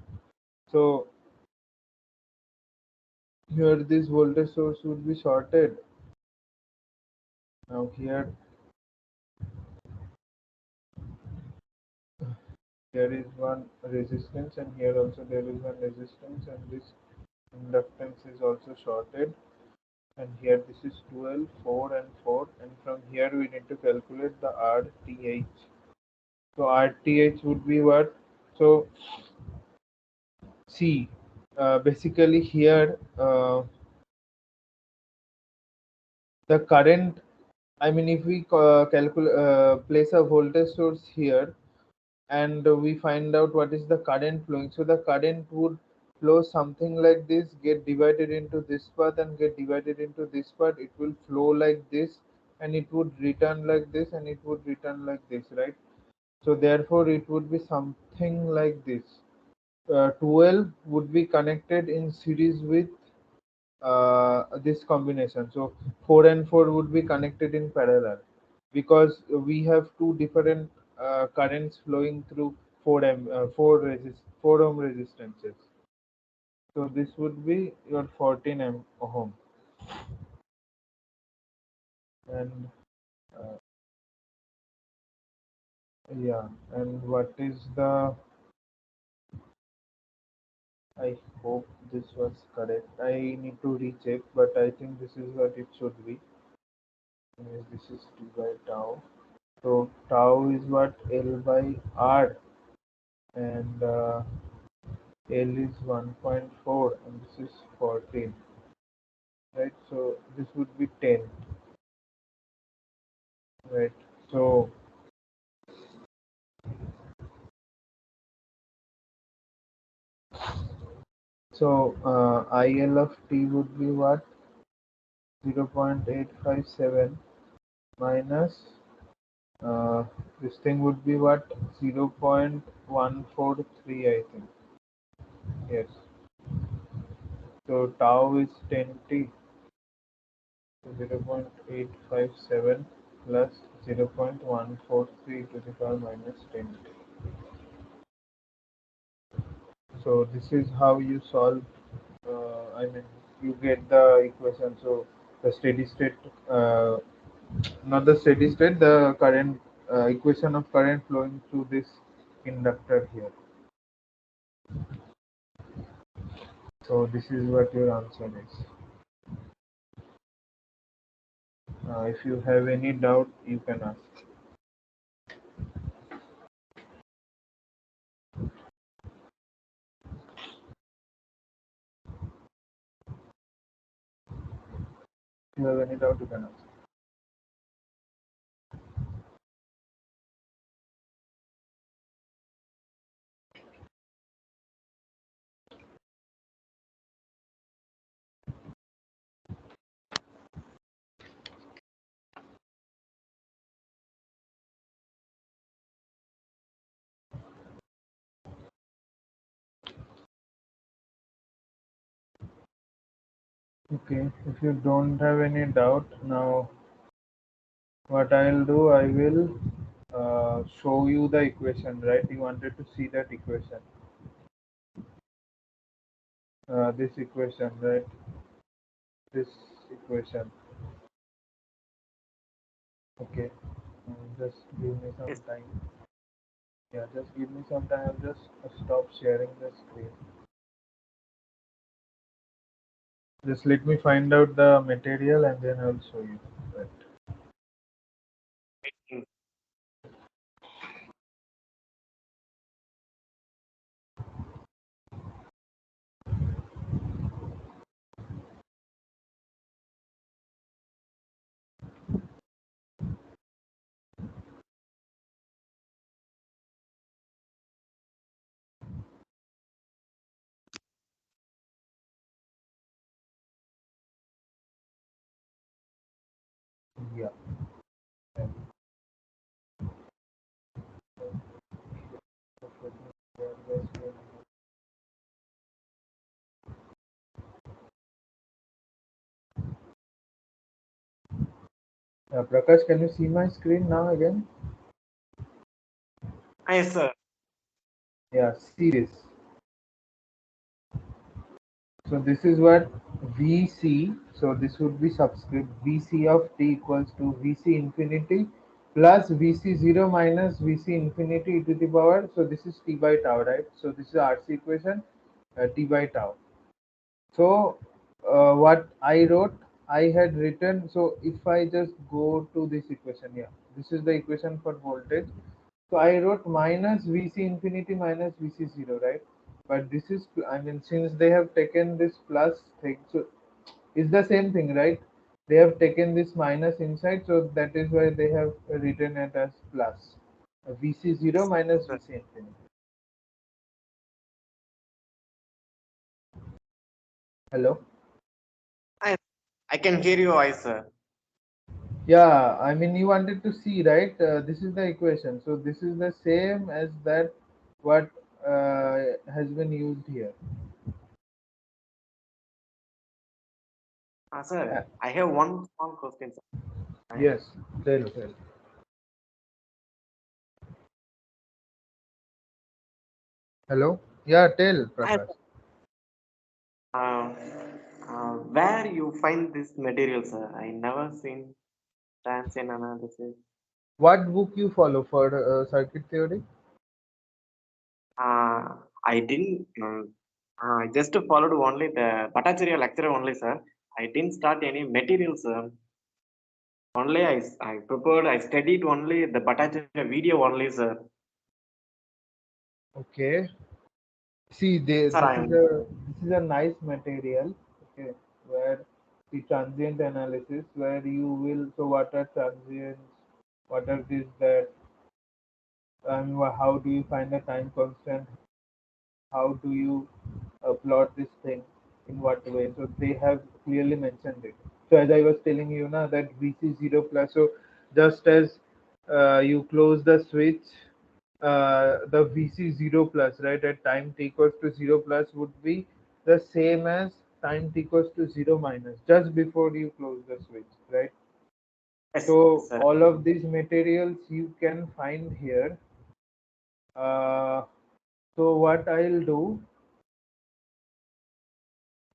S1: So here this voltage source would be shorted. Now here is one resistance and here also there is one resistance and this inductance is also shorted, and here this is 12, 4 and 4, and from here we need to calculate the RTH. So RTH would be what? So see, basically here the current, I mean if we calculate place a voltage source here and we find out what is the current flowing, so the current would flow something like this, get divided into this path and get divided into this part. It will flow like this and it would return like this and it would return like this, right? So therefore it would be something like this. 12 would be connected in series with this combination. So 4 and 4 would be connected in parallel because we have two different currents flowing through 4 ohm resistances. So this would be your 14 ohm. And uh, yeah, and what is the, I hope this was correct. I need to recheck, but I think this is what it should be. Yes, this is T by tau. So tau is what? L by R, and L is 1.4 and this is 14. right? So this would be 10, right? So IL of t would be what? 0.857 minus this thing would be what? 0.143, I think. Yes. So tau is 10t. So 0.857 plus 0.143 to the power minus 10. So this is how you solve. I mean, you get the equation. So the steady state, not the steady state, the current equation of current flowing through this inductor here. So this is what your answer is. If you have any doubt, you can ask. If you have any doubt, you can ask. Okay, if you don't have any doubt, now what I'll do, I will show you the equation, right? You wanted to see that equation. This equation, right? This equation. Okay. Just give me some
S2: Yes.
S1: time. Yeah, just give me some time. I'll just stop sharing the screen. Just let me find out the material and then I'll show you. Right.
S2: Mm.
S1: Yeah. Prakash, can you see my screen now again?
S2: Yes, sir.
S1: Yeah, see this. So this is what VC. So this would be subscript VC of t equals to VC infinity plus VC0 minus VC infinity e to the power. So this is t by tau, right? So this is RC equation, t by tau. So what I wrote, I had written. So if I just go to this equation, yeah, this is the equation for voltage. So I wrote minus VC infinity minus VC0, right? But this is, I mean, since they have taken this plus thing, so it's the same thing, right? They have taken this minus inside, so that is why they have written it as plus. VC0 minus
S2: Sir.
S1: VC infinity. Hello?
S2: I, I can hear your voice, sir.
S1: Yeah, I mean, you wanted to see, right? This is the equation. So this is the same as that what has been used here.
S2: Sir,
S1: Uh,
S2: I have one small question, sir.
S1: yes, tell. Hello? Yeah, tell,
S2: I,
S1: Prakash.
S2: uh, where you find this material, sir? I never seen transient analysis.
S1: What book you follow for circuit theory?
S2: I didn't. I just followed only the Bhattacharya lecture only, sir. I didn't start any materials, sir. Only I prepared. I studied only the Bhattacharya video only, sir.
S1: Okay. See,
S2: Sir,
S1: this
S2: I
S1: is
S2: am.
S1: a nice material. Okay, where the transient analysis, where you will, so what are transients, what are this, that, and how do you find the time constant, how do you plot this thing, in what way. So they have clearly mentioned it. So as I was telling you now, that VC0 plus, so just as you close the switch, the VC0 plus, right, at time t equals to 0 plus would be the same as time t equals to 0 minus, just before you close the switch, right?
S2: Yes,
S1: So
S2: sir.
S1: all of these materials you can find here. So what I'll do,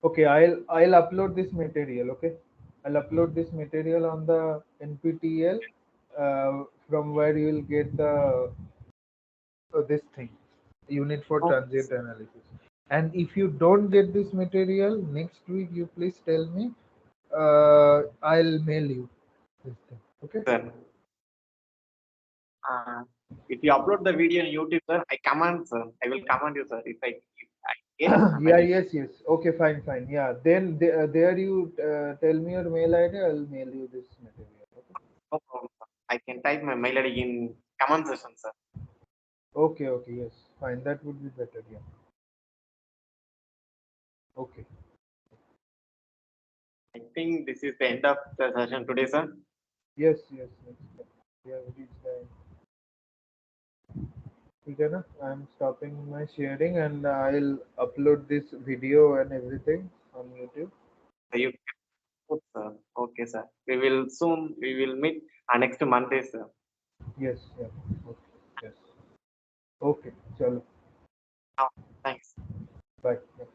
S1: okay, I'll upload this material. Okay, I'll upload this material on the NPTEL, from where you will get the this thing, unit for
S2: Okay,
S1: transient analysis. And if you don't get this material next week, you please tell me. I'll mail you this thing. Okay.
S2: sir. If you upload the video on YouTube, sir, I comment, sir. I will comment you, sir. If I get
S1: Yeah.
S2: material.
S1: Yes. Yes. Okay. Fine. Fine. Yeah. Then there you tell me your mail ID. I'll mail you this material. Okay.
S2: No problem, sir. I can type my mail ID in comment section, sir.
S1: Okay. Okay. Yes. Fine. That would be better. Yeah. Okay.
S2: I think this is the end of the session today, sir.
S1: Yes. Yes. Yes. We have reached the end. ठीक है ना? I'm stopping my sharing and I'll upload this video and everything on YouTube.
S2: So you can put, sir. Okay, sir. We will meet next Monday, sir.
S1: Yes. Yeah. Okay. Yes. Okay. चलो.
S2: Oh, thanks.
S1: Bye. Yeah.